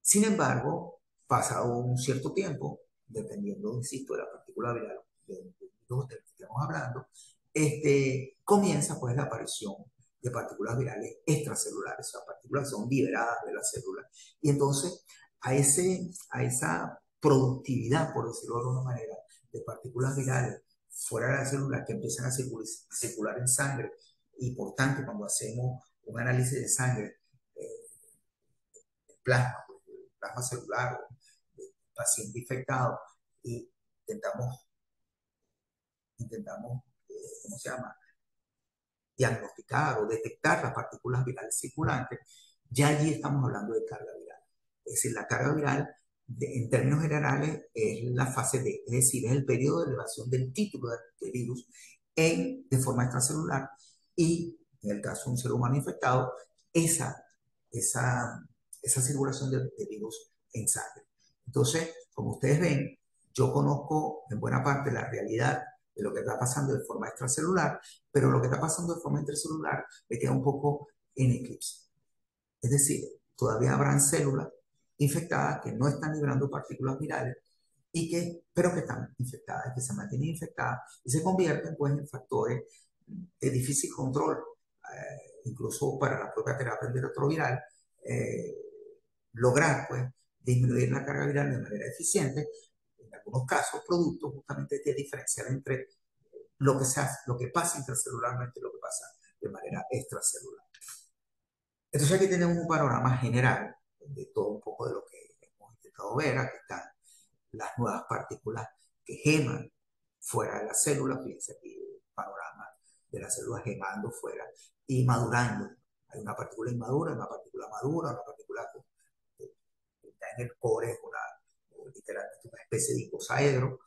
S1: Sin embargo, pasado un cierto tiempo, dependiendo, insisto, de la partícula viral del que estamos hablando, comienza pues la aparición de partículas virales extracelulares, o sea, partículas son liberadas de la célula. Y entonces, a esa productividad, por decirlo de alguna manera, de partículas virales fuera de la célula que empiezan a circular en sangre, y por tanto, cuando hacemos un análisis de sangre, plasma, plasma celular o paciente infectado, y intentamos ¿cómo se llama? Diagnosticar o detectar las partículas virales circulantes, ya allí estamos hablando de carga viral. Es decir, la carga viral, en términos generales, es la fase D, es decir, es el periodo de elevación del título del virus de forma extracelular y, en el caso de un ser humano infectado, esa, esa, esa circulación de virus en sangre. Entonces, como ustedes ven, yo conozco en buena parte la realidad de lo que está pasando de forma extracelular, pero lo que está pasando de forma intracelular me queda un poco en eclipse. Es decir, todavía habrán células infectadas que no están liberando partículas virales, pero que están infectadas, que se mantienen infectadas y se convierten pues, en factores de difícil control, incluso para la propia terapia antirretroviral, eh, lograr pues, disminuir la carga viral de manera eficiente, en algunos casos producto justamente de diferenciar entre lo que pasa intracelularmente y lo que pasa de manera extracelular. Entonces aquí tenemos un panorama general de todo un poco de lo que hemos intentado ver. Aquí están las nuevas partículas que geman fuera de la célula. Fíjense aquí el panorama de las células gemando fuera y madurando. Hay una partícula inmadura, una partícula madura, una partícula que está en el core, es literalmente una especie de icosaedro.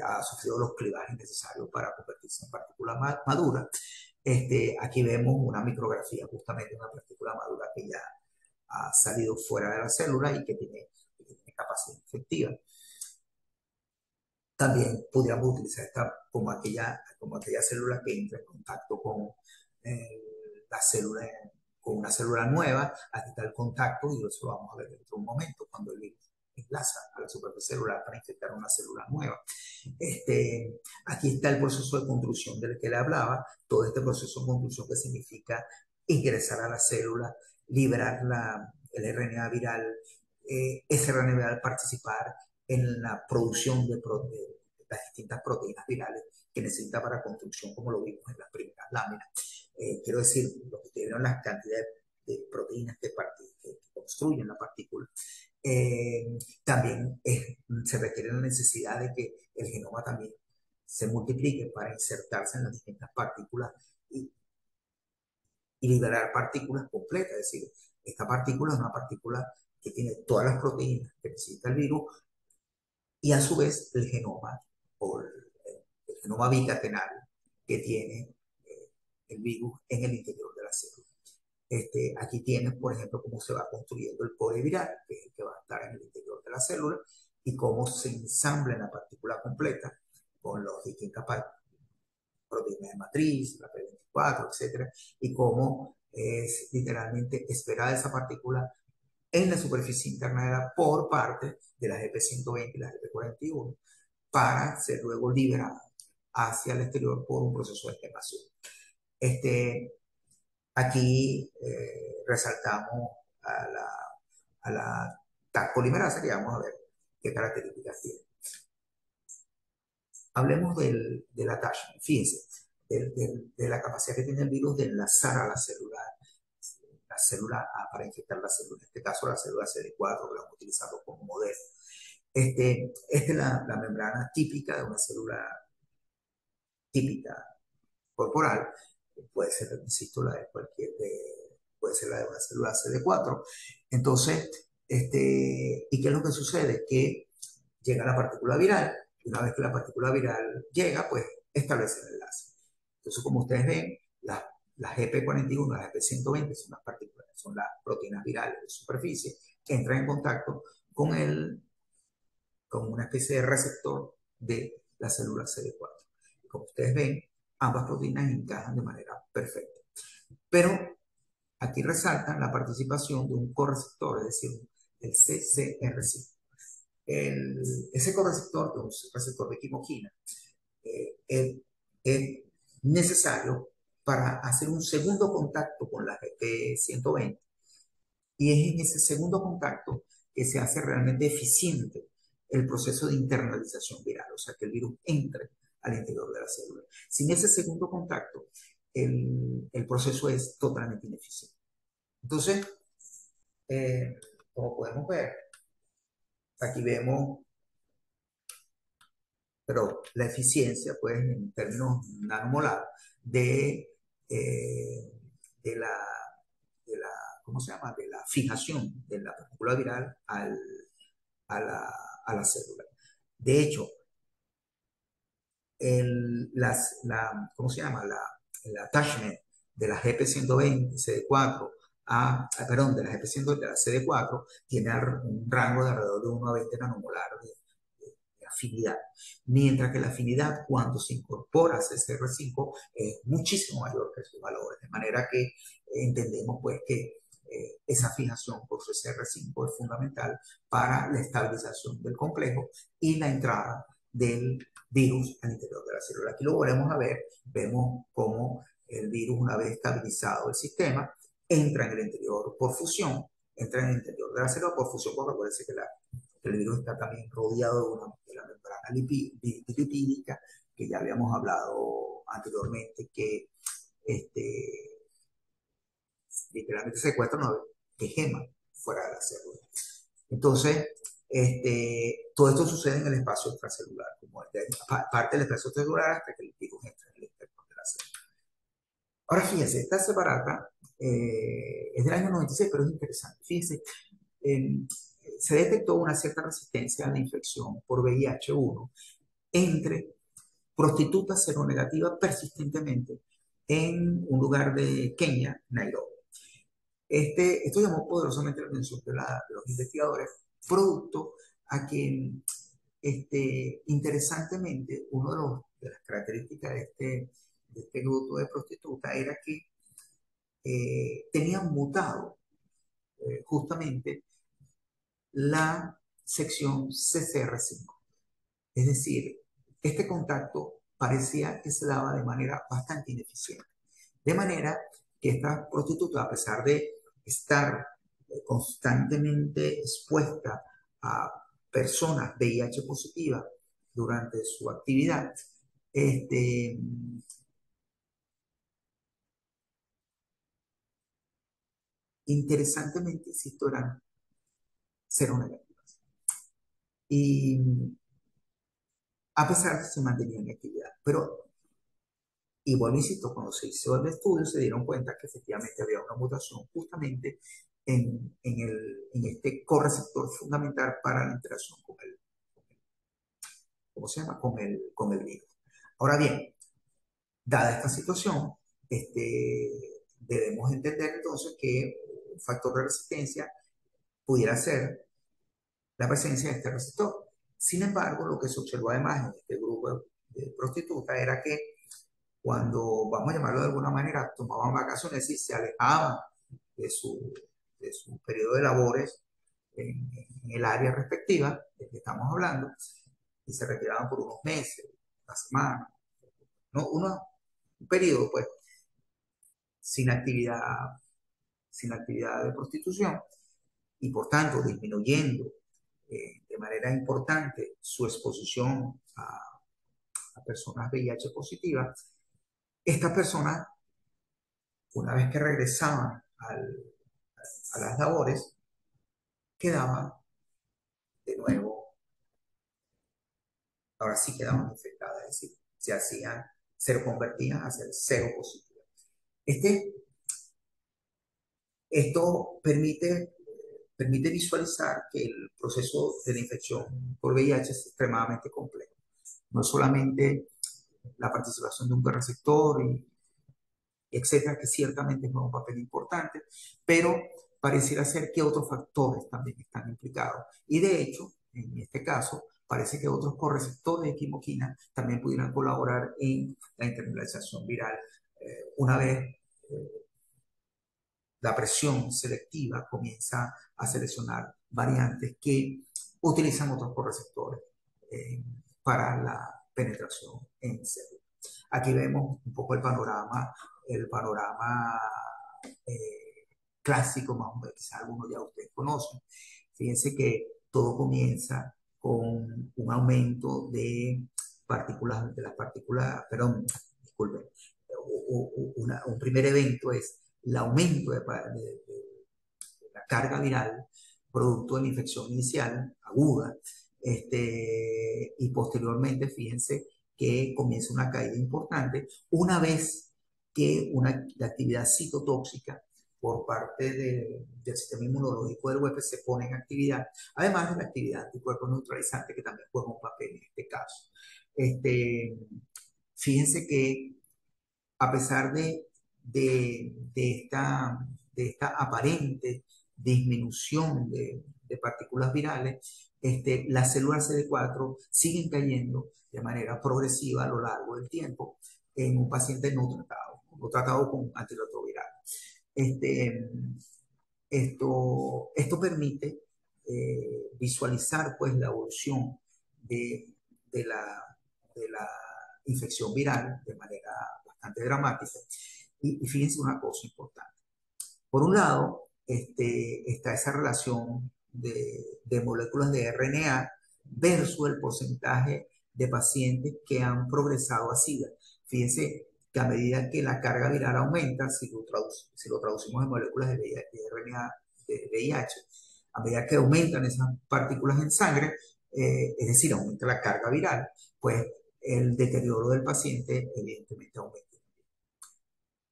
S1: Ha sufrido los clivajes necesarios para convertirse en partícula madura. Aquí vemos una micrografía justamente de una partícula madura que ya ha salido fuera de la célula y que tiene capacidad efectiva. También podríamos utilizar esta como aquella célula que entra en contacto con la célula, con una célula nueva. Aquí está el contacto y eso lo vamos a ver dentro de un momento cuando el virus enlaza a la superficie celular para infectar una célula nueva. Aquí está el proceso de construcción del que le hablaba, todo este proceso de construcción que significa ingresar a la célula, liberar el RNA viral, ese RNA viral participar en la producción de las distintas proteínas virales que necesita para construcción, como lo vimos en las primeras láminas. Quiero decir, lo que tuvieron las cantidades de proteínas que construyen la partícula. También se requiere la necesidad de que el genoma también se multiplique para insertarse en las distintas partículas y liberar partículas completas. Es decir, esta partícula es una partícula que tiene todas las proteínas que necesita el virus y a su vez el genoma o el genoma bicatenario que tiene el virus en el interior de la célula. Aquí tienes, por ejemplo, cómo se va construyendo el core viral, que es el que va a estar en el interior de la célula, y cómo se ensambla en la partícula completa con los distintas proteínas de matriz, la P24, etcétera, y cómo es literalmente esperada esa partícula en la superficie interna de la por parte de las EP120 y las EP41 para ser luego liberada hacia el exterior por un proceso de quemación. Este, Aquí resaltamos a la, a la TAC polimerasa, que vamos a ver qué características tiene. Hablemos del attachment, fíjense, de la capacidad que tiene el virus de enlazar a la célula para infectar la célula, en este caso la célula CD4, que la hemos utilizado como modelo. Esta es la membrana típica de una célula típica corporal, puede ser, insisto, la de puede ser la de una célula CD4. Entonces, ¿y qué es lo que sucede? Que llega la partícula viral, y una vez que la partícula viral llega, pues establece el enlace. Entonces, como ustedes ven, las EP41, las EP120 son las partículas, son las proteínas virales de superficie que entran en contacto con con una especie de receptor de la célula CD4. Como ustedes ven, ambas proteínas encajan de manera perfecta. Pero aquí resaltan la participación de un correceptor, es decir, el CCR5. Ese correceptor, que es un receptor de quimoquina, es necesario para hacer un segundo contacto con la GP120, y es en ese segundo contacto que se hace realmente eficiente el proceso de internalización viral, o sea, que el virus entre al interior de la célula. Sin ese segundo contacto, el proceso es totalmente ineficiente. Entonces, como podemos ver, aquí vemos, pero la eficiencia, pues, en términos nanomolar, eh, de la, de la, ¿cómo se llama? De la fijación de la partícula viral a a la célula. De hecho, ¿cómo se llama? El attachment de la GP120, CD4, perdón, de la GP120, de la CD4, tiene un rango de alrededor de 1 a 20 nanomolar de afinidad, mientras que la afinidad cuando se incorpora a CCR5 es muchísimo mayor que sus valores, de manera que entendemos pues que esa fijación por CCR5 es fundamental para la estabilización del complejo y la entrada del virus al interior de la célula. Aquí lo volvemos a ver, vemos cómo el virus, una vez estabilizado el sistema, entra en el interior por fusión, entra en el interior de la célula por fusión, porque acuérdense que el virus está también rodeado de la membrana lipídica, que ya habíamos hablado anteriormente, que literalmente secuestra una gema fuera de la célula. Entonces, todo esto sucede en el espacio extracelular, como parte del espacio extracelular hasta que el virus entra en el interior de la célula. Ahora fíjense, esta separata es del año 96, pero es interesante. Fíjense, eh, se detectó una cierta resistencia a la infección por VIH-1 entre prostitutas seronegativas persistentemente en un lugar de Kenia, Nairobi. Esto llamó poderosamente la atención de los investigadores, producto a que, interesantemente, una de las características de este grupo de prostitutas era que tenían mutado justamente la sección CCR5. Es decir, este contacto parecía que se daba de manera bastante ineficiente. De manera que esta prostituta, a pesar de estar constantemente expuesta a personas VIH positivas durante su actividad, este, interesantemente, insisto, eran cero negativas. Y a pesar de que se mantenían en actividad. Pero igual, insisto, cuando se hizo el estudio se dieron cuenta que efectivamente había una mutación justamente en este correceptor fundamental para la interacción con ¿cómo se llama? Con el virus. Ahora bien, dada esta situación, este, debemos entender entonces que un factor de resistencia pudiera ser la presencia de este receptor. Sin embargo, lo que se observó además en este grupo de prostitutas era que cuando, vamos a llamarlo de alguna manera, tomaban vacaciones, es decir, se alejaban de su, de su periodo de labores en el área respectiva de que estamos hablando, y se retiraban por unos meses, una semana, ¿no? Un periodo, pues, sin actividad, sin actividad de prostitución, y por tanto disminuyendo de manera importante su exposición a personas VIH positivas, estas personas, una vez que regresaban a las labores, quedaban de nuevo, ahora sí quedaban infectadas, es decir, se convertían a ser cero positivo. Este, esto permite visualizar que el proceso de la infección por VIH es extremadamente complejo. No es solamente la participación de un receptor y etcétera, que ciertamente juega un papel importante, pero pareciera ser que otros factores también están implicados. Y de hecho, en este caso, parece que otros correceptores de quimoquina también pudieran colaborar en la internalización viral. Una vez la presión selectiva comienza a seleccionar variantes que utilizan otros correceptores eh, para la penetración en células. Aquí vemos un poco el panorama clásico, más o menos, quizás algunos ya ustedes conocen. Fíjense que todo comienza con un aumento de partículas, de las partículas, perdón, disculpen, un primer evento es el aumento de la carga viral producto de la infección inicial aguda, y posteriormente, fíjense que comienza una caída importante una vez que la actividad citotóxica por parte del sistema inmunológico del huésped se pone en actividad, además de la actividad de anticuerpos neutralizantes que también juega un papel en este caso. Este, Fíjense que a pesar de esta aparente disminución de partículas virales, las células CD4 siguen cayendo de manera progresiva a lo largo del tiempo en un paciente no tratado con antirretroviral. Este, Esto permite visualizar pues la evolución de, de, la, de la infección viral de manera bastante dramática. Y fíjense una cosa importante. Por un lado, está esa relación de moléculas de RNA versus el porcentaje de pacientes que han progresado a SIDA. Fíjense que a medida que la carga viral aumenta, si lo traducimos en moléculas de RNA de VIH, a medida que aumentan esas partículas en sangre, es decir, aumenta la carga viral, pues el deterioro del paciente evidentemente aumenta.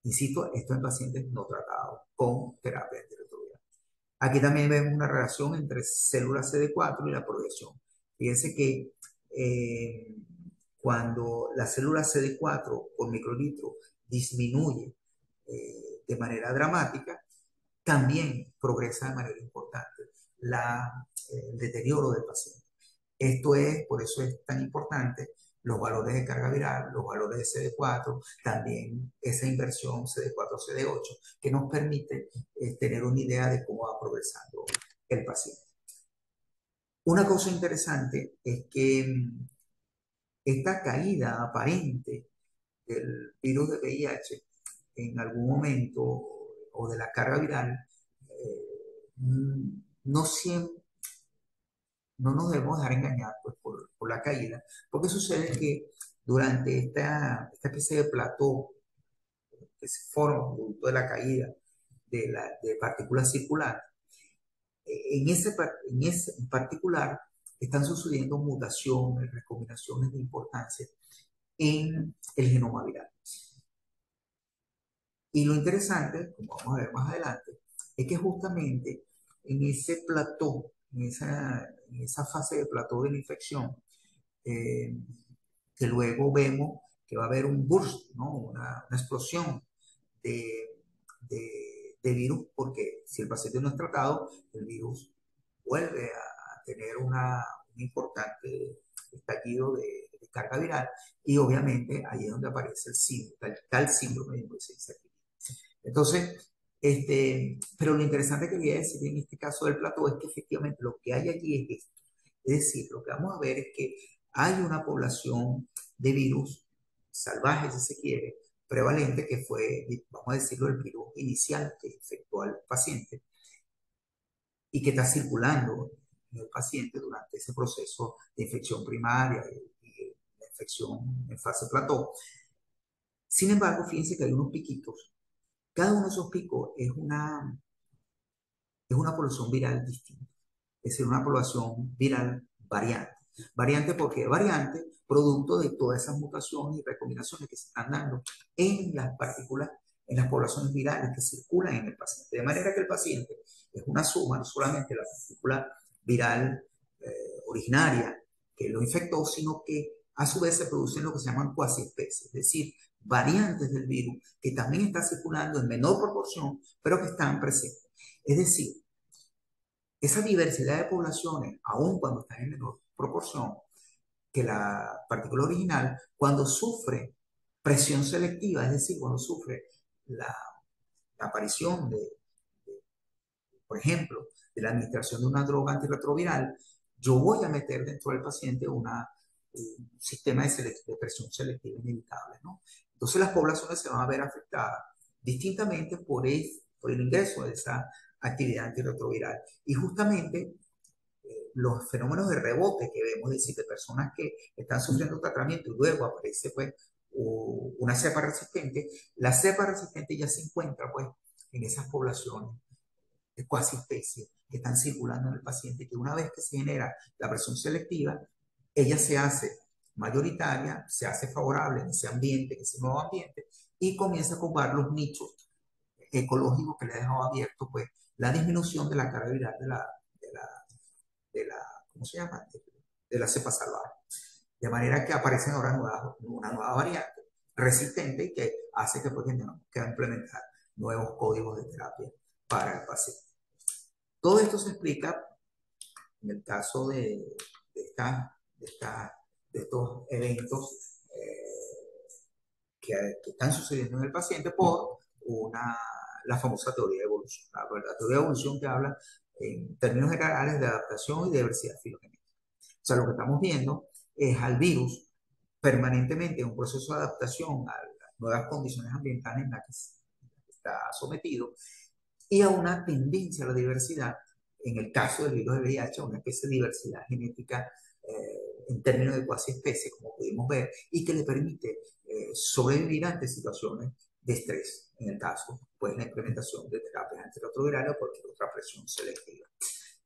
S1: Insisto, esto en pacientes no tratados con terapia antirretroviral. Aquí también vemos una relación entre células CD4 y la progresión. Fíjense que cuando la célula CD4 por microlitro disminuye de manera dramática, también progresa de manera importante el deterioro del paciente. Por eso es tan importante los valores de carga viral, los valores de CD4, también esa inversión CD4-CD8, que nos permite tener una idea de cómo va progresando el paciente. Una cosa interesante es que esta caída aparente del virus de VIH en algún momento o de la carga viral, no siempre, no nos debemos dejar engañar pues, por la caída, porque sucede que durante esta especie de plató que se forma producto de la caída de partículas circulares, en particular están sucediendo mutaciones, recombinaciones de importancia en el genoma viral. Y lo interesante, como vamos a ver más adelante, es que justamente en ese plató, en esa fase de plató de la infección, eh, que luego vemos que va a haber un burst, ¿no? Una explosión de, de virus, porque si el paciente no es tratado, el virus vuelve a tener un importante estallido de carga viral y obviamente ahí es donde aparece el síndrome, tal síndrome de inmunodeficiencia. Entonces, pero lo interesante que quería decir en este caso del plató es que efectivamente lo que hay allí es esto. Es decir, lo que vamos a ver es que hay una población de virus salvaje, si se quiere, prevalente, que fue, vamos a decirlo, el virus inicial que infectó al paciente y que está circulando en el paciente durante ese proceso de infección primaria y la infección en fase plató. Sin embargo, fíjense que hay unos piquitos. Cada uno de esos picos es una población viral distinta, es decir, una población viral variante. Variante porque variante, producto de todas esas mutaciones y recombinaciones que se están dando en las partículas, en las poblaciones virales que circulan en el paciente. De manera que el paciente es una suma, no solamente la partícula viral originaria que lo infectó, sino que a su vez se producen lo que se llaman cuasi especies, es decir, variantes del virus que también están circulando en menor proporción, pero que están presentes. Es decir, esa diversidad de poblaciones, aun cuando están en menor proporción que la partícula original, cuando sufre presión selectiva, es decir, cuando sufre la, la aparición por ejemplo, de la administración de una droga antirretroviral, yo voy a meter dentro del paciente un sistema de presión selectiva inevitable, ¿no? Entonces las poblaciones se van a ver afectadas distintamente por el ingreso de esa actividad antirretroviral. Y justamente los fenómenos de rebote que vemos, es decir, de personas que están sufriendo tratamiento y luego aparece pues una cepa resistente, la cepa resistente ya se encuentra pues en esas poblaciones de cuasi especies que están circulando en el paciente, que una vez que se genera la presión selectiva, ella se hace mayoritaria, se hace favorable en ese ambiente, en ese nuevo ambiente, y comienza a ocupar los nichos ecológicos que le ha dejado abierto, pues, la disminución de la carga viral de la, de la ¿cómo se llama? De la cepa salvaje. De manera que aparecen ahora una nueva variante resistente y que hace que pues, tengamos que implementar nuevos códigos de terapia para el paciente. Todo esto se explica en el caso de, de estos eventos que están sucediendo en el paciente por la famosa teoría de evolución. La teoría de evolución que habla en términos generales de adaptación y diversidad filogenética. O sea, lo que estamos viendo es al virus permanentemente en un proceso de adaptación a las nuevas condiciones ambientales en las que está sometido y a una tendencia a la diversidad, en el caso del virus de VIH, a una especie de diversidad genética en términos de cuasi especie, como pudimos ver, y que le permite sobrevivir ante situaciones de estrés, en el caso, pues la implementación de terapias antirretrovirales o cualquier otra presión selectiva.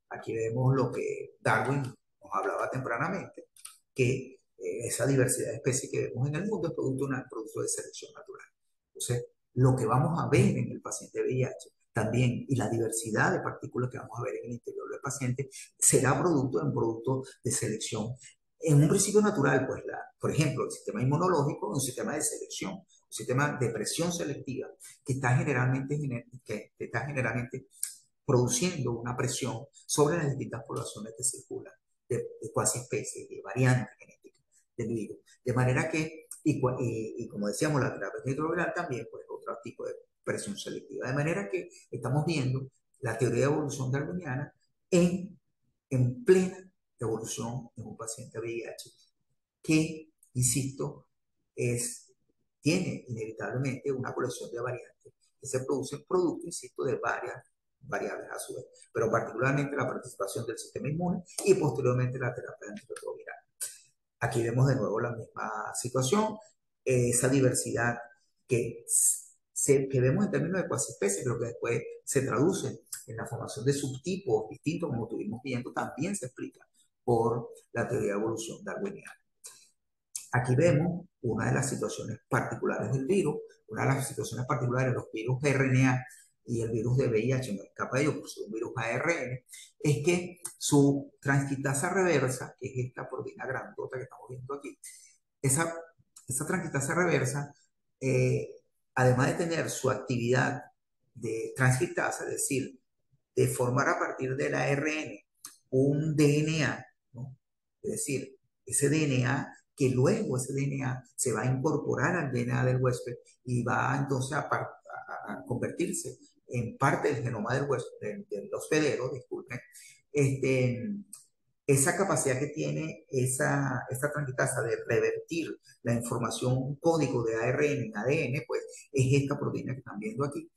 S1: Aquí vemos lo que Darwin nos hablaba tempranamente, que esa diversidad de especies que vemos en el mundo es producto de selección natural. Entonces, lo que vamos a ver en el paciente VIH también y la diversidad de partículas que vamos a ver en el interior del paciente será producto de un producto de selección. En un principio natural, pues, por ejemplo, el sistema inmunológico es un sistema de selección, un sistema de presión selectiva que está generalmente produciendo una presión sobre las distintas poblaciones que circulan de cuasi especies, de variantes genéticas del virus. De manera que, y como decíamos, la terapia antirretroviral también, pues, otro tipo de presión selectiva. De manera que estamos viendo la teoría de evolución darwiniana en plena evolución en un paciente VIH que, insisto, tiene inevitablemente una colección de variantes que se producen producto, insisto, de varias variables a su vez, pero particularmente la participación del sistema inmune y posteriormente la terapia antirretroviral. Aquí vemos de nuevo la misma situación, esa diversidad que, que vemos en términos de cuasi especies, pero que después se traduce en la formación de subtipos distintos, como estuvimos viendo, también se explica por la teoría de evolución darwiniana. Aquí vemos una de las situaciones particulares del virus, una de las situaciones particulares de los virus RNA y el virus de VIH, no escapa de ello por ser un virus ARN, es que su transcriptasa reversa, que es esta proteína grandota que estamos viendo aquí, esa transcriptasa reversa, además de tener su actividad de transcriptasa, es decir, de formar a partir del ARN un DNA, ¿no? Es decir, ese DNA, que luego ese DNA se va a incorporar al DNA del huésped y va entonces a convertirse en parte del genoma del huésped, del hospedero, disculpen, este, esa capacidad que tiene esta transcriptasa de revertir la información código de ARN en ADN, pues es esta proteína que están viendo aquí.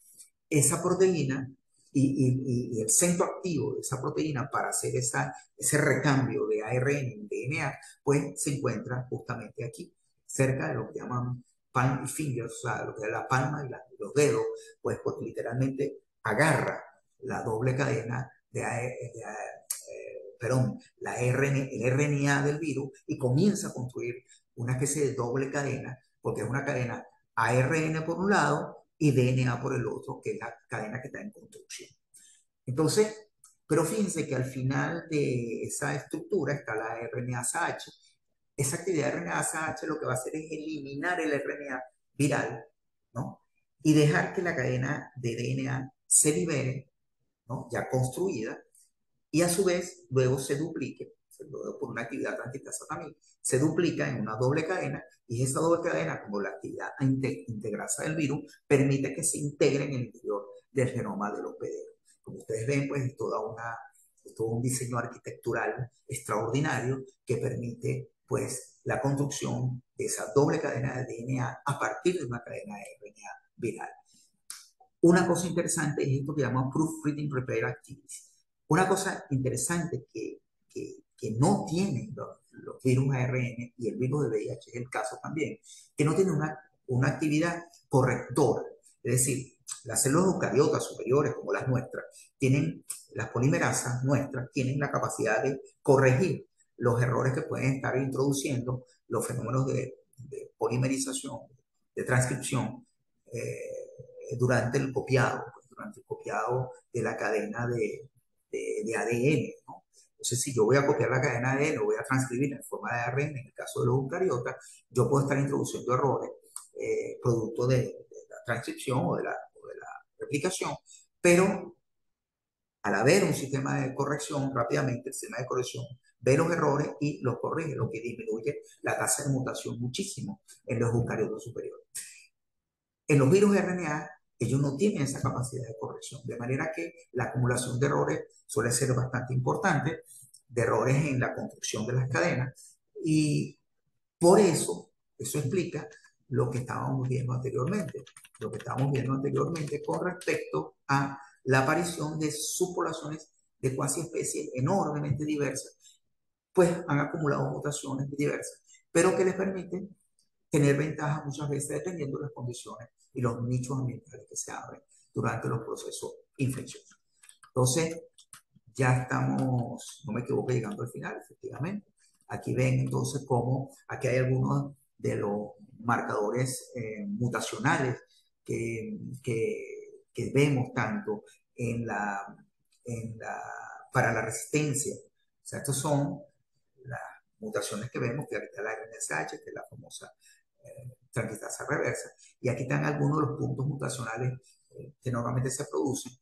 S1: Esa proteína y el centro activo de esa proteína para hacer ese recambio de ARN en DNA, pues se encuentra justamente aquí, cerca de lo que llaman palm y fingers, o sea, lo que es la palma y los dedos, pues literalmente agarra la doble cadena perdón, el RNA del virus y comienza a construir una especie de doble cadena, porque es una cadena ARN por un lado y DNA por el otro, que es la cadena que está en construcción. Entonces, pero fíjense que al final de esa estructura está la RNase-H. Esa actividad de RNase-H lo que va a hacer es eliminar el RNA viral, ¿no? Y dejar que la cadena de DNA se libere, ¿no? Ya construida, y a su vez luego se duplique, luego por una actividad transcriptasa también, se duplica en una doble cadena y esa doble cadena, como la actividad integrasa del virus, permite que se integre en el interior del genoma del hospedero. Como ustedes ven, pues es todo un diseño arquitectural extraordinario que permite pues la construcción de esa doble cadena de DNA a partir de una cadena de RNA viral. Una cosa interesante es esto que llamamos Proofreading Repair Activity. Una cosa interesante que no tienen los virus ARN y el virus de VIH, es el caso también, que no tienen una actividad correctora. Es decir, las células eucariotas superiores, como las nuestras, las polimerasas nuestras, tienen la capacidad de corregir los errores que pueden estar introduciendo los fenómenos de polimerización, de transcripción, durante el copiado de la cadena de ADN, ¿no? Entonces, si yo voy a copiar la cadena de ADN, lo voy a transcribir en forma de ARN, en el caso de los eucariotas, yo puedo estar introduciendo errores producto de la transcripción o de la replicación, pero al haber un sistema de corrección, rápidamente el sistema de corrección ve los errores y los corrige, lo que disminuye la tasa de mutación muchísimo en los eucariotas superiores. En los virus RNA, ellos no tienen esa capacidad de corrección, de manera que la acumulación de errores suele ser bastante importante, de errores en la construcción de las cadenas, y por eso explica lo que estábamos viendo anteriormente, con respecto a la aparición de subpoblaciones de cuasi especies enormemente diversas, pues han acumulado mutaciones diversas, pero que les permiten tener ventajas muchas veces dependiendo de las condiciones y los nichos ambientales que se abren durante los procesos infecciosos. Entonces, ya estamos, no me equivoco, llegando al final, efectivamente. Aquí ven entonces cómo aquí hay algunos de los marcadores mutacionales que vemos tanto en para la resistencia. O sea, estos son las mutaciones que vemos, que ahorita la RNSH, que es la famosa transcriptasa reversa. Y aquí están algunos de los puntos mutacionales que normalmente se producen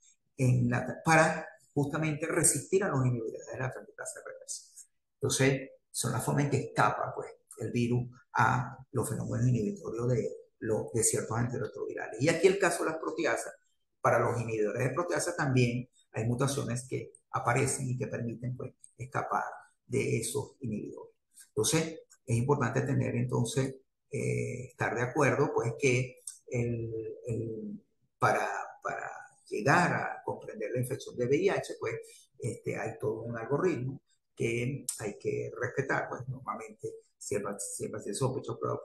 S1: para justamente resistir a los inhibidores de la transcriptasa reversa. Entonces, son las formas en que escapa pues, el virus a los fenómenos inhibitorios de ciertos antirretrovirales. Y aquí el caso de las proteasas, para los inhibidores de proteasa también hay mutaciones que aparecen y que permiten pues, escapar de esos inhibidores. Entonces, es importante tener entonces, estar de acuerdo, pues que para, para llegar a comprender la infección de VIH, pues hay todo un algoritmo que hay que respetar, pues normalmente siempre se sospecha, pero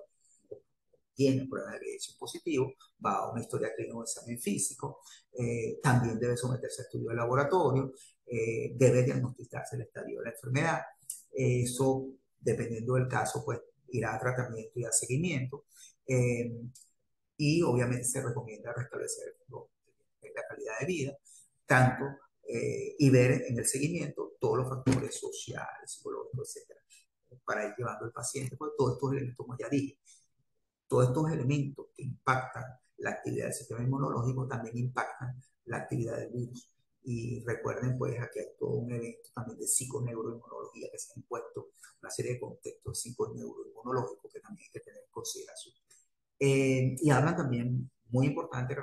S1: tiene pruebas de VIH positivo, va a una historia clínica o examen físico, también debe someterse a estudio de laboratorio, debe diagnosticarse el estadio de la enfermedad, eso dependiendo del caso, pues irá a tratamiento y a seguimiento, y obviamente se recomienda restablecer la calidad de vida, tanto y ver en el seguimiento todos los factores sociales, psicológicos, etcétera, para ir llevando al paciente, pues todos estos elementos, como ya dije, todos estos elementos que impactan la actividad del sistema inmunológico también impacta la actividad del virus. Y recuerden, pues, aquí hay todo un evento también de psiconeuroinmunología que se han impuesto una serie de contextos psiconeuroinmunológicos que también hay que tener en consideración. Y hablan también, muy importante,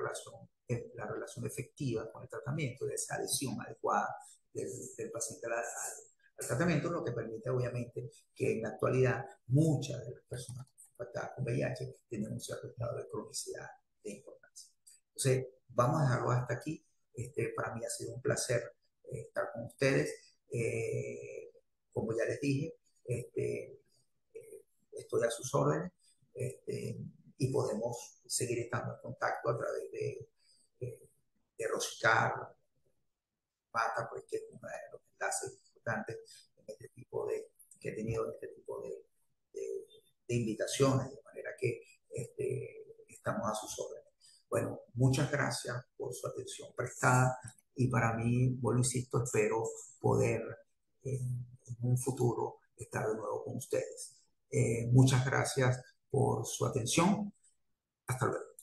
S1: la relación efectiva con el tratamiento, de esa adhesión adecuada del paciente al tratamiento, lo que permite obviamente que en la actualidad muchas de las personas afectadas con VIH tienen un cierto grado de cronicidad de importancia. Entonces, vamos a dejarlo hasta aquí. Para mí ha sido un placer estar con ustedes. Como ya les dije, estoy a sus órdenes. Este, y podemos seguir estando en contacto a través de Rosicar, Mata, pues, que es uno de los enlaces importantes en este tipo que he tenido en este tipo de, de invitaciones, de manera que estamos a sus órdenes. Bueno, muchas gracias por su atención prestada y para mí, bueno, insisto, espero poder en un futuro estar de nuevo con ustedes. Muchas gracias por su atención. Hasta luego.